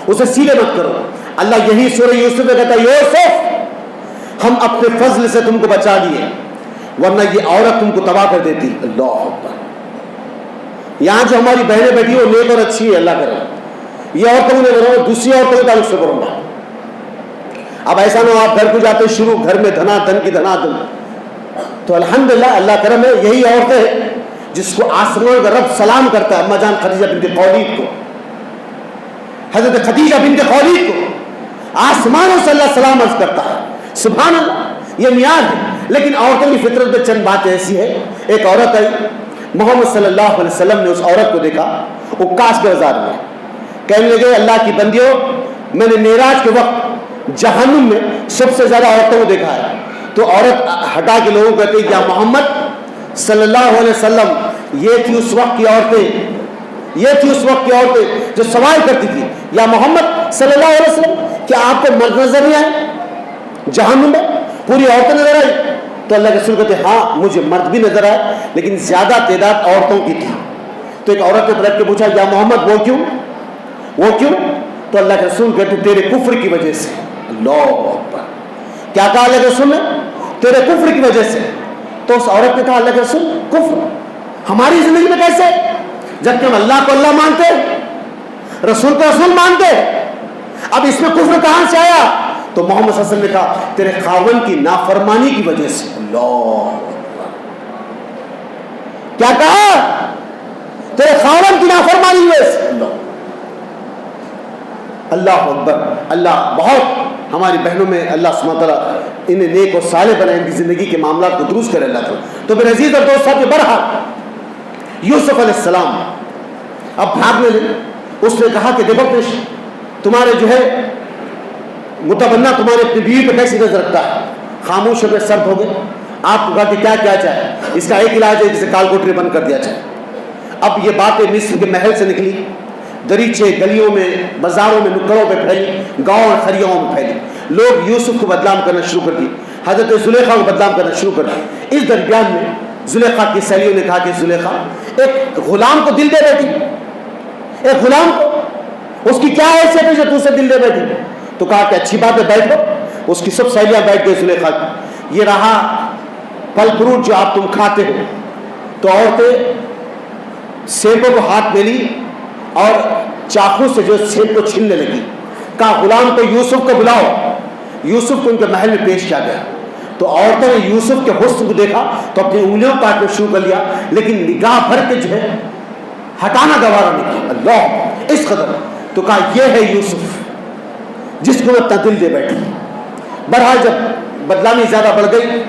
اسے سیدھے مت کرو. اللہ یہی سورہ یوسف میں کہتا ہے یوسف ہم اپنے فضل سے تم کو بچا لیے ورنہ یہ عورت تم کو تباہ کر دیتی. اللہ اکبر. یہاں جو ہماری بہنیں بیٹھی وہ نیک اور اچھی ہے، اللہ کرے. یہ عورتوں نے بناؤ، دوسری عورتوں کے تعلق سے کروں گا. اب ایسا نہ ہو آپ گھر کو جاتے شروع گھر میں دھنا دھن کی دھنا دھن. تو الحمدللہ اللہ کرم ہے، یہی عورتیں جس کو آسمان کا رب سلام کرتا ہے. اما جان خدیجہ بنت خویلد کو، حضرت خدیجہ بنت خویلد کو آسمانوں سے اللہ سلام عرض کرتا ہے. سبحان اللہ، یہ معیار ہے. لیکن عورتوں کی فطرت میں چند باتیں ایسی ہے. ایک عورت آئی، محمد صلی اللہ علیہ وسلم نے اس عورت کو دیکھا عکاش کے بازار میں. کہنے لگے اللہ کی بندیوں، میں نے معراج کے وقت جہنم میں سب سے زیادہ عورتوں کو دیکھا ہے. تو عورت ہٹا کے لوگوں کو کہتی یا محمد صلی اللہ علیہ وسلم، یہ تھی اس وقت کی عورتیں، یہ تھی اس وقت کی عورتیں جو سوال کرتی تھی یا محمد صلی اللہ علیہ وسلم کیا آپ کو مرد نظر نہیں آئے؟ جہنم میں پوری عورتیں نظر آئی. تو اللہ کے رسول کہتے ہاں مجھے مرد بھی نظر آئے لیکن زیادہ تعداد عورتوں کی تھی. تو ایک عورت نے پلٹ کے پوچھا یا محمد وہ کیوں، وہ کیوں؟ تو اللہ کے رسول کہتے تیرے کفر کی وجہ سے. اللہ اکبر. کیا کہا اللہ کے رسول نے؟ تیرے کفر کی وجہ سے. تو اس عورت نے کہا اللہ کے رسول کفر ہماری زندگی میں کیسے، جبکہ ہم اللہ کو اللہ مانتے، رسول کو رسول مانتے، اب اس میں کفر کہاں سے آیا؟ تو محمد صلی اللہ علیہ وسلم نے کہا تیرے خاون کی نافرمانی کی وجہ سے. اللہ کیا کہا؟ تیرے خاون کی نافرمانی کی وجہ سے. اللہ اکبر. اللہ بہت ہماری بہنوں میں اللہ سبحانہ تعالیٰ انہیں نیک اور صالح بنائے، ان کی زندگی کے معاملات کو درست کرے اللہ تعالیٰ. تو میرے عزیز اور دوست صاحب، بہرحال یوسف علیہ السلام اب بھاگنے لگے. اس نے کہا کہ دیکھو تمہارے جو ہے متبنہ تمہارے اپنی بیوی پہ کیسی نظر رکھتا ہے. خاموش ہو کے سرد ہو گئے. آپ کو کہا کہ کیا کیا چاہے؟ اس کا ایک علاج ہے جسے کال کوٹری بند کر دیا جائے. اب یہ باتیں مصر کے محل سے نکلی، دریچے گلیوں میں بازاروں میں نکڑوں پہ پھیلی، گاؤں اور خریوں میں پھیلی. لوگ یوسف کو بدنام کرنا شروع کر دی، حضرت زلیخا کو بدنام کرنا شروع کر دی. اس درمیان میں زلیخا کی سہیلیوں نے کہا کہ زلیخا ایک غلام کو دل دے بیٹھی، ایک غلام کو، اس کی کیا حیثیت ہے جو تو سے دل دے بیٹھی؟ تو کہا کہ اچھی بات ہے بیٹھو. اس کی سب سہیلیاں بیٹھ گئی زلیخا کی. یہ رہا پھل فروٹ جو آپ تم کھاتے ہو. تو عورتیں سیبوں کو ہاتھ میں لی اور چاقو سے جو سیب کو چھیننے لگی. کہا غلام کو یوسف کو بلاؤ. یوسف کو ان کے محل میں پیش کیا گیا. تو عورتوں نے یوسف کے حسن کو دیکھا تو اپنی انگلیوں کاٹنا شروع کر لیا، لیکن نگاہ بھر کے جو ہے ہٹانا گوارا نہیں کیا. اللہ اس قدر. تو کہا یہ ہے یوسف جس کو میں اپنا دل دے بیٹھی. بہرحال جب بدنامی زیادہ بڑھ گئی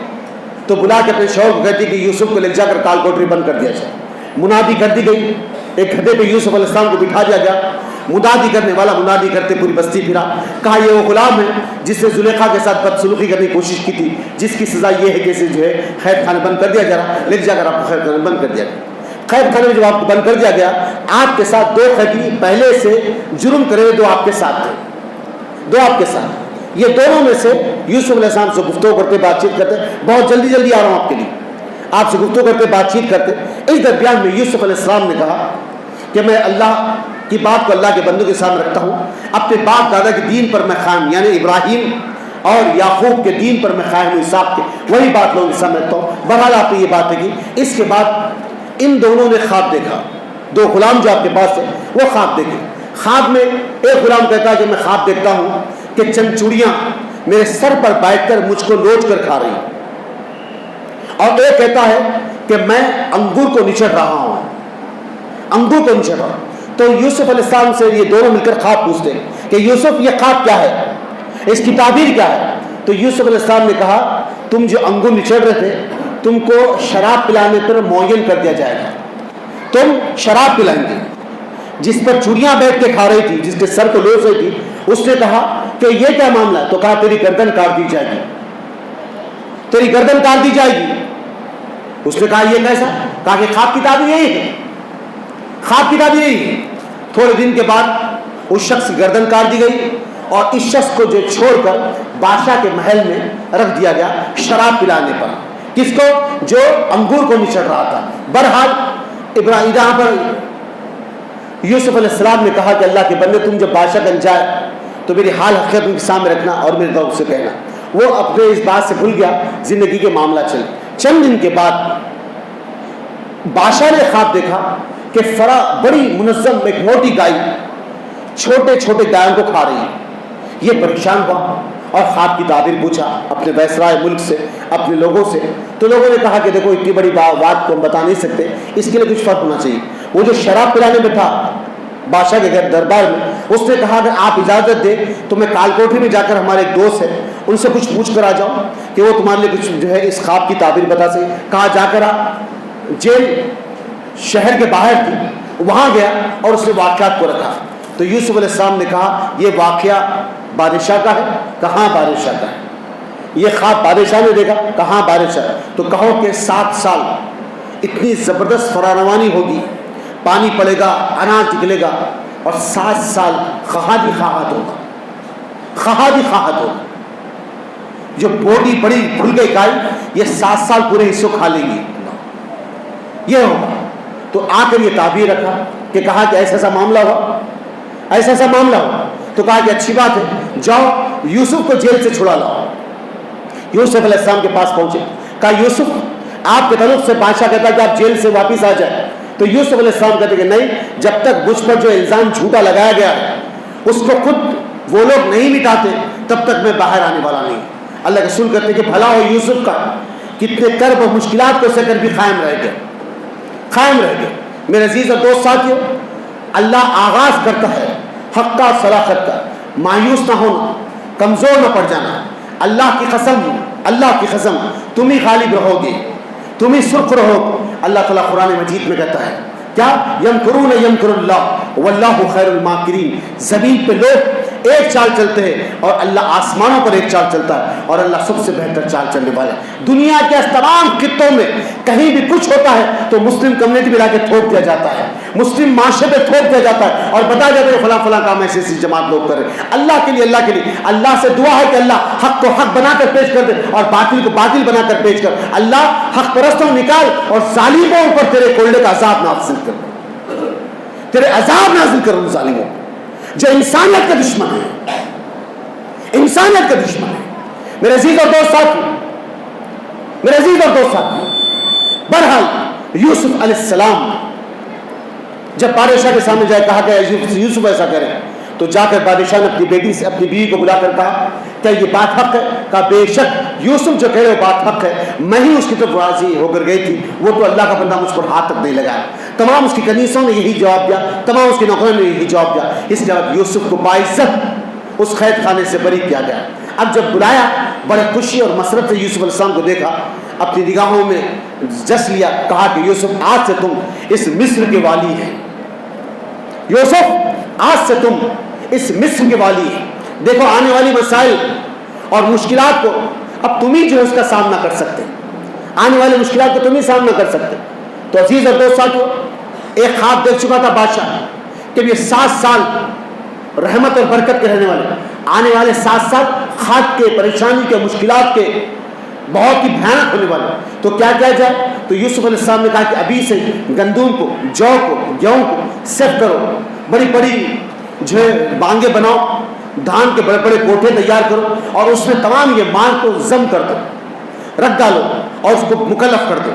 تو بلا کے اپنے شوہر کو کہتی کہ یوسف کو لے جا کر کال کوٹری بند کر دیا جائے. منادی کر دی گئی. ایک گدھے پہ یوسف علیہ السلام کو بٹھا دیا گیا. منادی کرنے والا منادی کرتے پوری بستی پھرا. کہا یہ وہ غلام ہے جس نے زلیخا کے ساتھ بدسلوکی کرنے کی کوشش کی تھی، جس کی سزا یہ ہے کہ اسے جو ہے قید خانے بند کر دیا جا رہا. لے جا کر آپ کو قید خانے بند کر دیا گیا. قید خانے میں جب آپ کو بند کر دیا گیا، آپ کے ساتھ 2 قیدی پہلے سے جرم کرے ہوئے 2 آپ کے ساتھ تھے. 2 آپ کے ساتھ. یہ دونوں میں سے یوسف علیہ السلام سے گفتگو کرتے بات چیت کرتے. بہت جلدی جلدی آ رہا ہوں آپ کے لیے. آپ سے گفتگو کرتے بات چیت کرتے. اس درمیان میں یوسف علیہ السلام نے کہا کہ میں اللہ کی بات کو اللہ کے بندوں کے سامنے رکھتا ہوں. اپنے باپ دادا کے دین پر میں قائم، یعنی ابراہیم اور یعقوب کے دین پر میں قائم ہوں. حساب کے وہی بات لوگوں کے سامنے رکھتا ہوں. بہرحال آپ نے یہ بات ہے کہ اس کے بعد ان دونوں نے خواب دیکھا. 2 غلام جو آپ کے پاس ہے وہ خواب دیکھے. خواب میں ایک غلام کہتا ہے کہ میں خواب دیکھتا ہوں کہ چند چوڑیاں میرے سر پر بیٹھ کر مجھ کو لوٹ کر کھا رہی ہیں. اور ایک کہتا ہے کہ میں انگور کو نچڑ رہا ہوں. انگور کو نچڑ رہا ہوں. تو یوسف علیہ السلام سے یہ دونوں مل کر خواب پوچھتے ہیں کہ یوسف یہ خواب کیا ہے، اس کی تعبیر کیا ہے؟ تو یوسف علیہ السلام نے کہا تم جو انگور نچڑ رہے تھے تم کو شراب پلانے پر معین کر دیا جائے گا. تم شراب پلائیں گے. جس پر چوڑیاں بیٹھ کے کھا رہی تھی، جس کے سر کو لوٹ رہی تھی، اس نے کہا کہ یہ کیا معاملہ ہے؟ تو کہا تیری گردن کاٹ دی جائے گی. تیری گردن کاٹ دی جائے گی. اس نے کہا یہ کیسا؟ کہا کہ خواب کی تعبیر یہی ہے. خواب کی تعبیر یہی ہے. تھوڑے دن کے بعد اس شخص کی گردن کاٹ دی گئی اور اس شخص کو جو چھوڑ کر بادشاہ کے محل میں رکھ دیا گیا شراب پلانے پر. کس کو؟ جو انگور کو نچڑ رہا تھا. بہرحال ابراہیم یہاں پر یوسف علیہ السلام نے کہا کہ اللہ کے بندے تم جب بادشاہ بن جائے تو میری حال حقیقت ان کے سامنے رکھنا اور میرے دوست سے کہنا. وہ اپنے اس بات سے بھول گیا. زندگی کے معاملہ چلے. چند دن کے بعد بادشاہ نے خواب دیکھا کہ فرا بڑی منظم ایک موٹی گائے چھوٹے چھوٹے گایوں کو کھا رہی ہے. یہ پریشان ہوا اور خواب کی تعبیر پوچھا اپنے ویسرائے ملک سے، اپنے لوگوں سے. تو لوگوں نے کہا کہ دیکھو اتنی بڑی بات کو ہم بتا نہیں سکتے، اس کے لیے کچھ فرق ہونا چاہیے. وہ جو شراب پلانے میں تھا بادشاہ کے گھر دربار میں، اس نے کہا کہ آپ اجازت دیں تو میں کال کوٹری میں جا کر ہمارے ایک دوست ہے ان سے کچھ پوچھ کر آ جاؤں کہ وہ تمہارے لیے کچھ جو ہے اس خواب کی تعبیر بتا سکے. کہا جا کر آ. جیل شہر کے باہر تھی، وہاں گیا اور اس نے واقعات کو رکھا. تو یوسف علیہ السلام نے کہا یہ واقعہ بادشاہ کا ہے. کہاں بادشاہ کا ہے؟ یہ خواب بادشاہ نے دیکھا. کہاں بادشاہ؟ تو کہو کہ 7 سال اتنی زبردست فراروانی ہوگی، پانی پڑے گا، اناج نکلے گا، اور 7 سال خواہد ہی خواہد ہوگا. خواہد ہی خواہد ہوگا. جو بوٹی بڑی کھل گئی گائے یہ 7 سال پورے حصوں کھا لیں گی. یہ ہوگا. تو آ کر یہ تعبیر رکھا کہ کہا کہ ایسا ایسا معاملہ ہوا، ایسا ایسا معاملہ ہوا. تو کہا کہ اچھی بات ہے، جاؤ یوسف کو جیل سے چھڑا لاؤ. یوسف علیہ السلام کے پاس پہنچے. کہا یوسف آپ کے تعلق سے بادشاہ کہتا ہے کہ آپ جیل سے واپس آ جائیں. تو یوسف علیہ السلام کہتے کہ نہیں، جب تک مجھ پر جو الزام جھوٹا لگایا گیا ہے اس کو خود وہ لوگ نہیں مٹاتے تب تک میں باہر آنے والا نہیں. اللہ کے رسول کہتے کہ بھلا ہو یوسف کا، کتنے کرب و مشکلات کو سے کر بھی قائم رہ گئے، قائم رہ گئے. میرے عزیز اور دوست ساتھیو، اللہ آغاز کرتا ہے حق کا، صداقت کا. مایوس نہ ہونا، کمزور نہ پڑ جانا. اللہ کی قسم، اللہ کی قسم تم ہی غالب رہو گے، تم ہی سرخ رہو. اللہ تعالیٰ قرآن مجید میں کہتا ہے کیا؟ یمکرون یمکر اللہ واللہ خیر الماکرین. زمین پہ لوگ ایک چال چلتے ہیں اور اللہ آسمانوں پر ایک چال چلتا ہے، اور اللہ سب سے بہتر چال چلنے والا ہے. دنیا کے تمام خطوں میں کہیں بھی کچھ ہوتا ہے تو مسلم کمیونٹی میں لا کے تھوپ دیا جاتا ہے، مسلم معاشرے پہ تھوپ دیا جاتا ہے اور بتایا جاتا ہے فلاں فلاں کام ایسی ایسی جماعت لوگ کریں. اللہ کے لیے، اللہ کے لیے اللہ سے دعا ہے کہ اللہ حق کو حق بنا کر پیش کر دے اور باطل کو باطل بنا کر پیش کر. اللہ حق پرستوں نکال اور ظالموں پر تیرے کولڈے کا عذاب نازل کر. تیرے عذاب نازل کر ان ظالموں جو انسانیت کا دشمن ہے، انسانیت کا دشمن ہے۔ میرے عزیز اور دوست ساتھی، میرے عزیز اور دوست ساتھی، بہرحال یوسف علیہ السلام جب بادشاہ کے سامنے جائے، کہا کہ یوسف ایسا کرے، تو جا کر بادشاہ نے اپنی بیٹی سے، اپنی بیوی کو بلا کر کہا کیا یہ بات حق ہے؟ کہا بے شک یوسف جو کہہ رہے وہ بات حق ہے، میں ہی اس کی طرف راضی ہو کر گئی تھی، وہ تو اللہ کا بندہ مجھ پر ہاتھ تک نہیں لگایا۔ تمام اس کی کنیسوں نے یہی جواب دیا، تمام اس کے نوکروں نے یہی جواب دیا۔ اس کے بعد یوسف کو باعزت اس قید خانے سے بری کیا گیا۔ اب جب بلایا، بڑے خوشی اور مسرت سے یوسف علیہ السلام کو دیکھا، اپنی نگاہوں میں جس لیا، کہا کہ یوسف آج سے تم اس مصر کے والی ہیں، یوسف آج سے تم اس مصر کے والی ہیں۔ دیکھو آنے والی مسائل اور مشکلات کو اب تم ہی جو ہے اس کا سامنا کر سکتے، آنے والی مشکلات کو تم ہی سامنا کر سکتے۔ تو عزیز اور دوست ساتھیو، ایک خواب دیکھ چکا تھا بادشاہ کہ یہ 7 سال رحمت اور برکت کے رہنے والے، آنے والے 7 سال خاک کے، پریشانی کے، مشکلات کے، بہت ہی بھیانک ہونے والے۔ تو کیا کیا جائے؟ تو یوسف علیہ السلام نے کہا کہ ابھی سے گندم کو، جو کو، گیہوں کو سیف کرو، بڑی بڑی جو ہے بانگیں بناؤ، دھان کے بڑے بڑے کوٹھے تیار کرو، اور اس میں تمام یہ مال کو ضم کر دو، رکھ ڈالو اور اس کو مکلف کر دو۔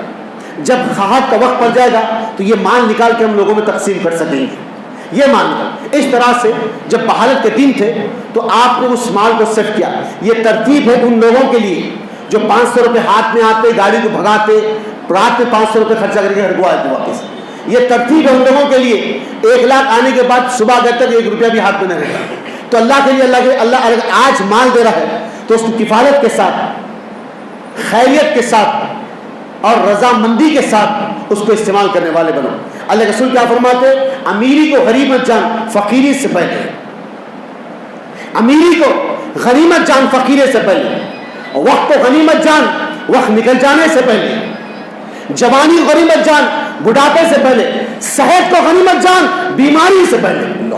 جب خواہت کا وقت پڑ جائے گا تو یہ مال نکال کے ہم لوگوں میں تقسیم کر سکیں گے، یہ مال نکال۔ اس طرح سے جب بحالت کے دن تھے تو آپ نے اس مال کو سیف کیا۔ یہ ترتیب ہے ان لوگوں کے لیے جو 500 روپے ہاتھ میں آتے، گاڑی کو بھگاتے، رات میں 500 روپے خرچہ کر کے گھر کو آئے تھے واپس۔ یہ ترتیب ہے ان لوگوں کے لیے 1 لاکھ آنے کے بعد صبح گئے تک 1 روپیہ بھی ہاتھ میں نہ رہے گا۔ تو اللہ کے لیے اللہ اگر آج مال دے رہا ہے تو اس کی کفالت کے ساتھ، خیریت کے ساتھ اور رضامندی کے ساتھ اس کو استعمال کرنے والے بنو۔ اللہ کے رسول کیا فرماتے ہیں؟ امیری کو غنیمت جان، فقیری سے پہلے۔ امیری کو غنیمت جان فقیرے سے پہلے، وقت کو غنیمت جان وقت نکل جانے سے پہلے، جوانی کو غنیمت جان بڑھاپے سے پہلے، صحت کو غنیمت جان بیماری سے پہلے،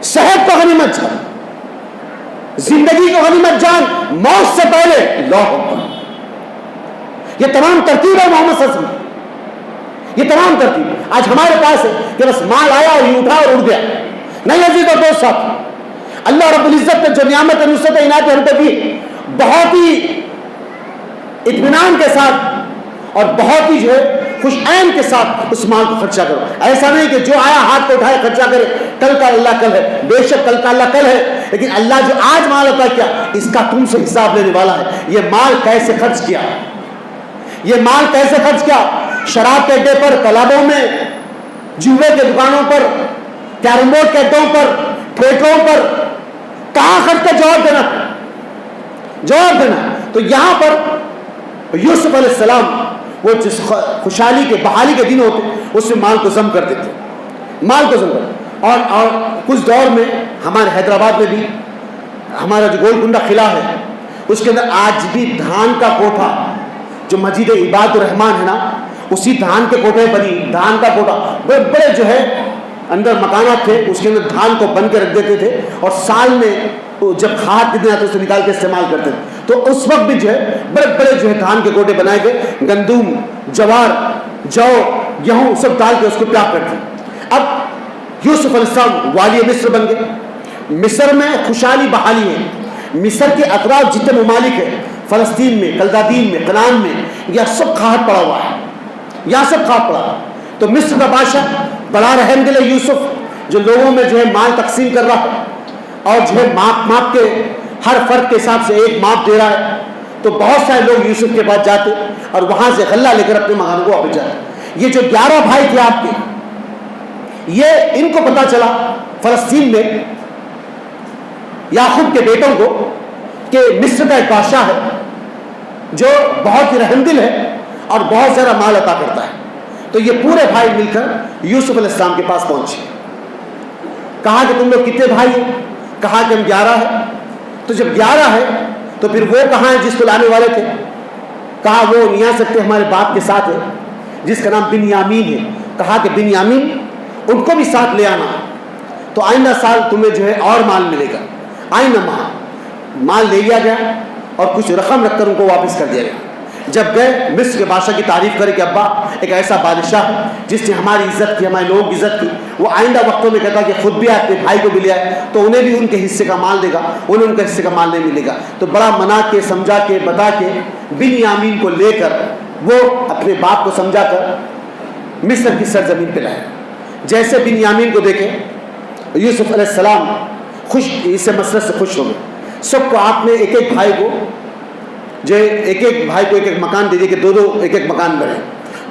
صحت کو غنیمت جان، زندگی کو غنیمت جان موت سے پہلے۔ اللہ اکبر۔ یہ تمام ترتیب ہے محمد صلی اللہ علیہ وسلم، یہ تمام ترتیب آج ہمارے پاس ہے کہ بس مال آیا اور یہ اٹھا اور اڑ گیا۔ نہیں عزیز اور دوست صاحب، اللہ رب العزت نے جو نعمت نصرت عنایت ہم پہ دی، بہت ہی اطمینان کے ساتھ اور بہت ہی جو ہے خوش عین کے ساتھ اس مال کو خرچہ کرو۔ ایسا نہیں کہ جو آیا ہاتھ کو اٹھائے خرچہ کرے، کل کا اللہ کل ہے، بے شک کل کا اللہ کل ہے، لیکن اللہ جو آج مال عطا کیا اس کا تم سے حساب لینے والا ہے۔ یہ مال کیسے خرچ کیا، یہ مال کیسے خرچ کیا؟ شراب کے اڈے پر، تالابوں میں، جوئے کے دکانوں پر، کیرم بورڈ کے اڈوں پر، تھیٹروں پر، کہاں خرچ کا جواب دینا، جواب دینا۔ تو یہاں پر یوسف علیہ السلام وہ جس خوشحالی کے، بحالی کے دن ہوتے اس میں مال کو ضم کر دیتے، مال کو ضم کر۔ اور کچھ دور میں ہمارے حیدرآباد میں بھی ہمارا جو گولکنڈہ قلعہ ہے اس کے اندر آج بھی دھان کا کوٹھا، جو مسجد عباد الرحمان ہے نا، اسی دھان کے کوٹھے بنی، دھان کا کوٹھا، بڑے بڑے جو ہے اندر مکانات تھے، اس کے اندر دھان کو بن کے رکھ دیتے تھے، اور سال میں جب کھاد کتنے آتے اسے نکال کے استعمال کرتے تھے۔ تو اس وقت بھی جو ہے بڑے بڑے جو ہے دھان کے کوٹے بنائے گئے، گندم، جوار، جو، گیہوں سب ڈال کے اس کو پیاک کرتے۔ اب یوسف علیہ السلام والی مصر بن گئے۔ مصر میں خوشحالی بحالی ہے، مصر کے اطراف جتنے ممالک ہیں، فلسطین میں، کلدادین میں، کنعان میں، یہ سب کھاٹ پڑا ہوا ہے، یہاں سب کھاٹ پڑا۔ تو مصر کا بادشاہ بڑا رحم دل ہے یوسف، جو لوگوں میں جو ہے مال تقسیم کر رہا ہے اور جو ہے ماپ کے ہر فرد کے حساب سے ایک ماپ دے رہا ہے۔ تو بہت سارے لوگ یوسف کے پاس جاتے اور وہاں سے غلہ لے کر اپنے مکانوں کو واپس جاتے۔ یہ جو 11 بھائی تھے آپ کے، یہ ان کو پتا چلا فلسطین میں یعقوب کے بیٹوں کو کہ مصر کا ایک بادشاہ ہے جو بہت ہی رحم دل ہے اور بہت زیادہ مال عطا کرتا ہے۔ تو یہ پورے بھائی مل کر یوسف علیہ السلام کے پاس پہنچے، کہا کہ تم لوگ کتنے بھائی ہیں؟ کہا کہ ہم 11 ہیں۔ تو جب 11 ہے تو پھر وہ کہاں ہیں جس کو لانے والے تھے؟ کہا وہ نہیں آ سکتے، ہمارے باپ کے ساتھ ہے جس کا نام بنیامین ہے۔ کہا کہ بنیامین ان کو بھی ساتھ لے آنا، تو آئندہ سال تمہیں جو ہے اور مال ملے گا۔ آئندہ مال لے لیا گیا اور کچھ رقم رکھ کر ان کو واپس کر دیا گیا۔ جب گئے مصر کے بادشاہ کی تعریف کرے کہ ابا ایک ایسا بادشاہ ہے جس نے ہماری عزت کی، ہمارے لوگوں کی عزت کی، وہ آئندہ وقتوں میں کہتا کہ خود بھی آئے اپنے بھائی کو بھی لے آئے تو انہیں بھی ان کے حصے کا مال دے گا، انہیں ان کا حصے کا مال نہیں ملے گا. تو بڑا منا کے سمجھا کے بتا کے بنیامین کو لے کر وہ اپنے باپ کو سمجھا کر مصر کی سرزمین پہ لائے. جیسے بنیامین کو دیکھے یوسف علیہ السلام خوش، اس سے مسرت سے خوش ہو گئے. سب کو آپ نے ایک ایک بھائی کو جو ایک بھائی کو ایک ایک مکان دے دیے کہ دو ایک ایک مکان بنے،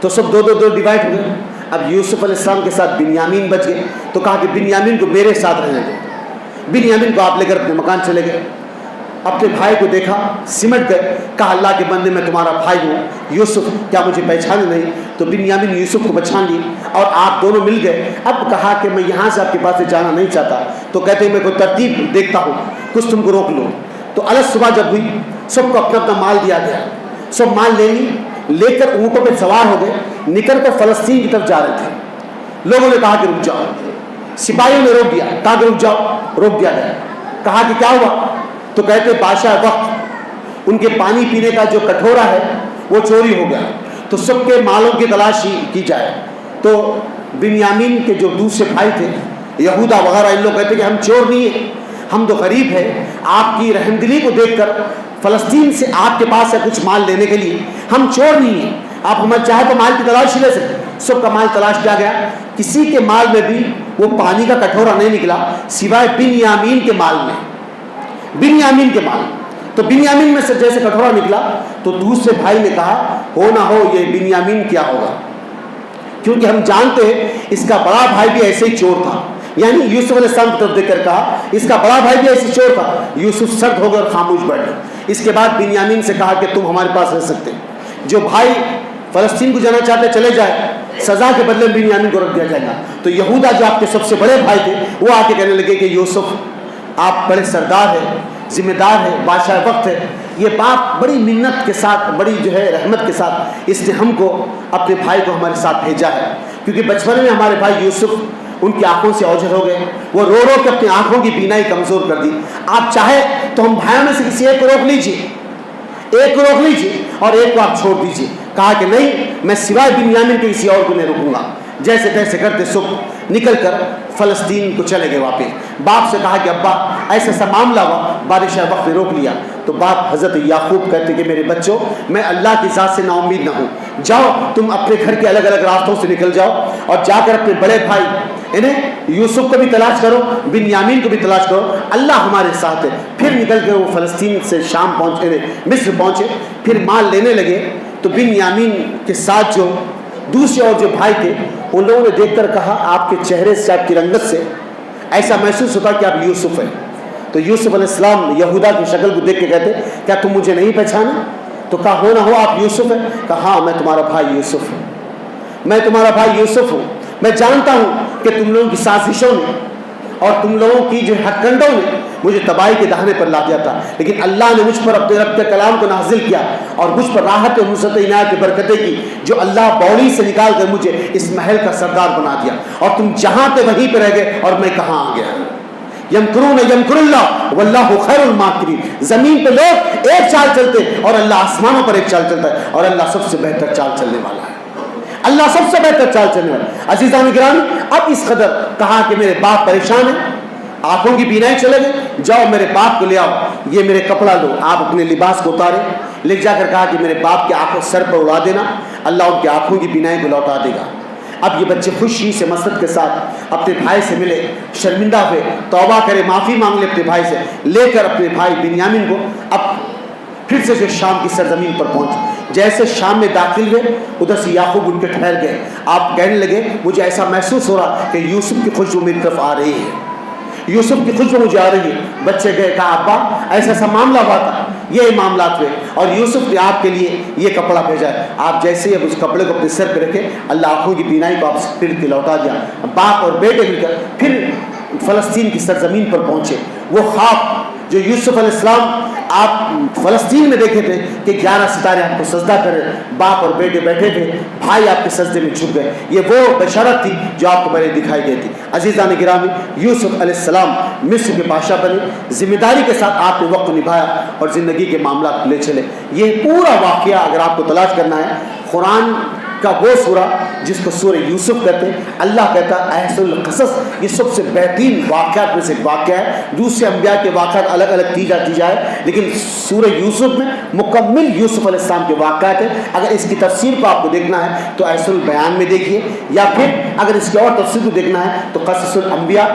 تو سب دو ڈیوائڈ ہو گئے. اب یوسف علیہ السلام کے ساتھ بنیامین بچ گئے تو کہا کہ بنیامین کو میرے ساتھ رہنے دو. بنیامین کو آپ لے کر اپنے مکان چلے گئے. اپنے بھائی کو دیکھا، سمٹ گئے، کہا اللہ کے بندے میں تمہارا بھائی ہوں یوسف، کیا مجھے پہچانے نہیں؟ تو بنیامین یوسف کو پہچان لی اور آپ دونوں مل گئے. اب کہا کہ میں یہاں سے آپ کے پاس سے جانا نہیں چاہتا، تو کہتے ہیں میں کوئی ترتیب دیکھتا ہوں، کچھ تم کو روک لو. تو الگ صبح جب ہوئی سب کو اپنا اپنا مال دیا گیا، سب مال لے کر اونٹوں پہ سوار ہو گئے، نکل کر فلسطین کی طرف جا رہے تھے. لوگوں نے کہا کہ رک جاؤ، سپاہیوں نے روک دیا، کہا کہ رک جاؤ، روک دیا گیا. کہا کہ کیا ہوا؟ تو کہتے بادشاہ وقت ان کے پانی پینے کا جو کٹورا ہے وہ چوری ہو گیا، تو سب کے مالوں کی تلاشی کی جائے. تو بنیامین کے جو دوسرے بھائی تھے یہودا وغیرہ، ان لوگ کہتے کہ ہم چور نہیں ہیں، ہم تو غریب ہیں، آپ کی رحمدلی کو دیکھ کر فلسطین سے آپ کے پاس ہے کچھ مال لینے کے لیے، ہم چور نہیں ہیں، آپ ہمیں چاہے تو مال کی تلاش لے سکتے. سب کا مال تلاش کیا گیا، کسی کے مال میں بھی وہ پانی کا کٹورا نہیں نکلا سوائے بنیامین کے مال میں، بنیامین کے مال. تو بنیامین میں سے جیسے کٹورا نکلا تو دوسرے بھائی نے کہا ہو نہ ہو یہ بنیامین کیا ہوگا، کیونکہ ہم جانتے ہیں اس کا بڑا بھائی بھی ایسے ہی چور تھا. یعنی یوسف علیہ السلام کی طرف دیکھ کر کہا اس کا بڑا بھائی بھی ایسے چور تھا. یوسف سرد ہو گئے اور خاموش بیٹھ گئے. اس کے بعد بنیامین سے کہا کہ تم ہمارے پاس رہ سکتے، جو بھائی فلسطین کو جانا چاہتے چلے جائے، سزا کے بدلے بنیامین کو رکھ دیا جائے گا. تو یہودا جو آپ کے سب سے بڑے بھائی تھے وہ آ کے کہنے لگے کہ یوسف آپ بڑے سردار ہیں، ذمہ دار ہے، بادشاہ وقت ہے. یہ باپ بڑی منت کے ساتھ، بڑی جو ہے رحمت کے ساتھ اس نے ہم کو اپنے بھائی کو ہمارے ساتھ بھیجا ہے، کیونکہ بچپن میں ہمارے بھائی یوسف ان کی آنکھوں سے اوجھل ہو گئے، وہ رو رو کے اپنی آنکھوں کی بینائی کمزور کر دی. آپ چاہے تو ہم بھائیوں میں سے کسی ایک کو روک لیجیے، ایک کو روک لیجیے اور ایک کو آپ چھوڑ دیجیے. کہا کہ نہیں، میں سوائے بنیامین کے کسی اور کو نہیں رکوں گا. جیسے تیسے کرتے سب نکل کر فلسطین کو چلے گئے واپس. باپ سے کہا کہ ابا ایسا ایسا معاملہ ہوا، بادشاہ وقت نے روک لیا. تو باپ حضرت یعقوب کہتے کہ میرے بچوں، میں اللہ کی ذات سے نا امید نہ ہوں، جاؤ تم اپنے گھر کے الگ الگ راستوں سے نکل جاؤ اور جا کر اپنے بڑے بھائی انہیں یوسف کو بھی تلاش کرو، بنیامین کو بھی تلاش کرو، اللہ ہمارے ساتھ ہے. پھر نکل کے وہ فلسطین سے شام پہنچے، مصر پہنچے. پھر مال لینے لگے تو بنیامین کے ساتھ جو دوسرے اور جو بھائی تھے ان لوگوں نے دیکھ کر کہا آپ کے چہرے سے، آپ کی رنگت سے ایسا محسوس ہوتا کہ آپ یوسف ہیں. تو یوسف علیہ السلام یہودا کی شکل کو دیکھ کے کہتے کیا تم مجھے نہیں پہچانا؟ تو کہا ہو نہ ہو آپ یوسف ہیں؟ کہا ہاں میں تمہارا بھائی یوسف ہوں، میں تمہارا بھائی یوسف ہوں. میں جانتا ہوں کہ تم لوگوں کی سازشوں نے اور تم لوگوں کی جو ہتھ کنڈوں نے مجھے تباہی کے دہانے پر لا دیا تھا، لیکن اللہ نے مجھ پر اپنے رب کے کلام کو نازل کیا اور مجھ پر راحت اور نصرت عنایت کی برکتیں کی، جو اللہ بوڑی سے نکال کر مجھے اس محل کا سردار بنا دیا. اور تم جہاں تھے وہیں پہ رہ گئے اور میں کہاں آ گیا. یمکرون یمکر اللہ واللہ خیر الماکرین. زمین پہ لوگ ایک چال چلتے اور اللہ آسمانوں پر ایک چال چلتا ہے، اور اللہ سب سے بہتر چال چلنے والا ہے، اللہ سب سے بہتر چال چلنے والا. عزیزان گرامی، اب اس قدر کہا کہ میرے باپ پریشان ہیں، آنکھوں کی بینائی چلے گئے، جاؤ میرے باپ کو لے آؤ، یہ میرے کپڑا لو. آپ اپنے لباس کو اتارے، لے جا کر کہا کہ میرے باپ کے آنکھوں سر پر اڑا دینا، اللہ ان کی آنکھوں کی بینائی کو لوٹا دے گا. اب یہ بچے خوشی سے مسرت کے ساتھ اپنے بھائی سے ملے، شرمندہ ہوئے، توبہ کرے، معافی مانگ لے اپنے بھائی سے، لے کر اپنے بھائی بنیامین کو اب پھر سے جو شام کی سرزمین پر پہنچ. جیسے شام میں داخل ہوئے ادھر سے یعقوب ان کے ٹھہر گئے. آپ کہنے لگے مجھے ایسا محسوس ہو رہا کہ یوسف کی خوشبو میری طرف آ رہی ہے، یوسف کی خوشبو مجھے آ رہی ہے. بچے گئے، کہا ابا ایسا ایسا معاملہ ہوا تھا، یہ معاملات ہوئے اور یوسف نے آپ کے لیے یہ کپڑا بھیجا ہے. آپ جیسے اب اس کپڑے کو اپنے سر پہ رکھے، اللہ آنکھوں کی بینائی کو آپ پھر کے لوٹا دیا. باپ اور بیٹے مل کر پھر فلسطین کی سرزمین پر پہنچے. وہ خواب جو یوسف علیہ السلام آپ فلسطین میں دیکھے تھے کہ 11 ستارے آپ کو سجدہ کرے، باپ اور بیٹے بیٹھے تھے، بھائی آپ کے سجدے میں جھک گئے. یہ وہ بشارت تھی جو آپ کو پہلے دکھائی گئی تھی. عزیزان گرامی، یوسف علیہ السلام مصر کے بادشاہ بنے، ذمہ داری کے ساتھ آپ نے وقت نبھایا اور زندگی کے معاملات لے چلے. یہ پورا واقعہ اگر آپ کو تلاش کرنا ہے، قرآن کا وہ سورہ جس کو سورہ یوسف کہتے ہیں، اللہ کہتا ہے احسن القصص، یہ سب سے بہترین واقعات میں سے ایک واقعہ ہے. دوسرے انبیاء کے واقعات الگ الگ کی جائے، لیکن سورہ یوسف میں مکمل یوسف علیہ السلام کے واقعات ہیں. اگر اس کی تفسیر کو آپ کو دیکھنا ہے تو احسن البیان میں دیکھیے، یا پھر اگر اس کی اور تفسیر کو دیکھنا ہے تو قصص الانبیاء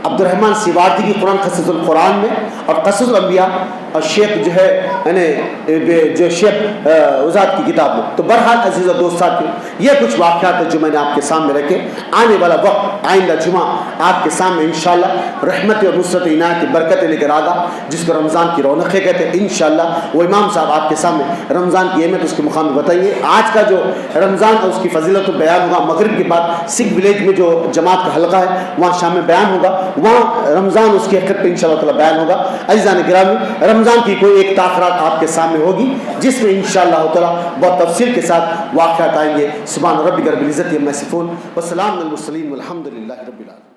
عبد الرحمن سیواردی کی قرآن قصص القرآن میں، اور قصص الانبیاء اور شیخ جو ہے یعنی جو شیخ وزاد کی کتاب میں. تو بہرحال عزیز و دوست ساتھیو، یہ کچھ واقعات ہیں جو میں نے آپ کے سامنے رکھے. آنے والا وقت آئندہ جمعہ آپ کے سامنے انشاءاللہ رحمت اور نصرت عنایت کی برکتیں لے کر آگا، جس کو رمضان کی رونقیں کہتے ہیں. انشاءاللہ وہ امام صاحب آپ کے سامنے رمضان کی اہمیت اس کے مقام میں بتائیے. آج کا جو رمضان اور اس کی فضیلت و بیان ہوگا مغرب کے بعد سکھ ولیج میں جو جماعت کا حلقہ ہے وہاں شام میں بیان ہوگا، وہاں رمضان اس کی حقیقت پہ انشاءاللہ تعالی بیان ہوگا. عزیزان گرامی، رمضان کی کوئی ایک تاخیرات آپ کے سامنے ہوگی جس میں انشاءاللہ تعالی بہت تفصیل کے ساتھ واقعات آئیں گے. سبحان ربک رب العزت عما یصفون وسلام علی المرسلین والحمد للہ رب العالمین.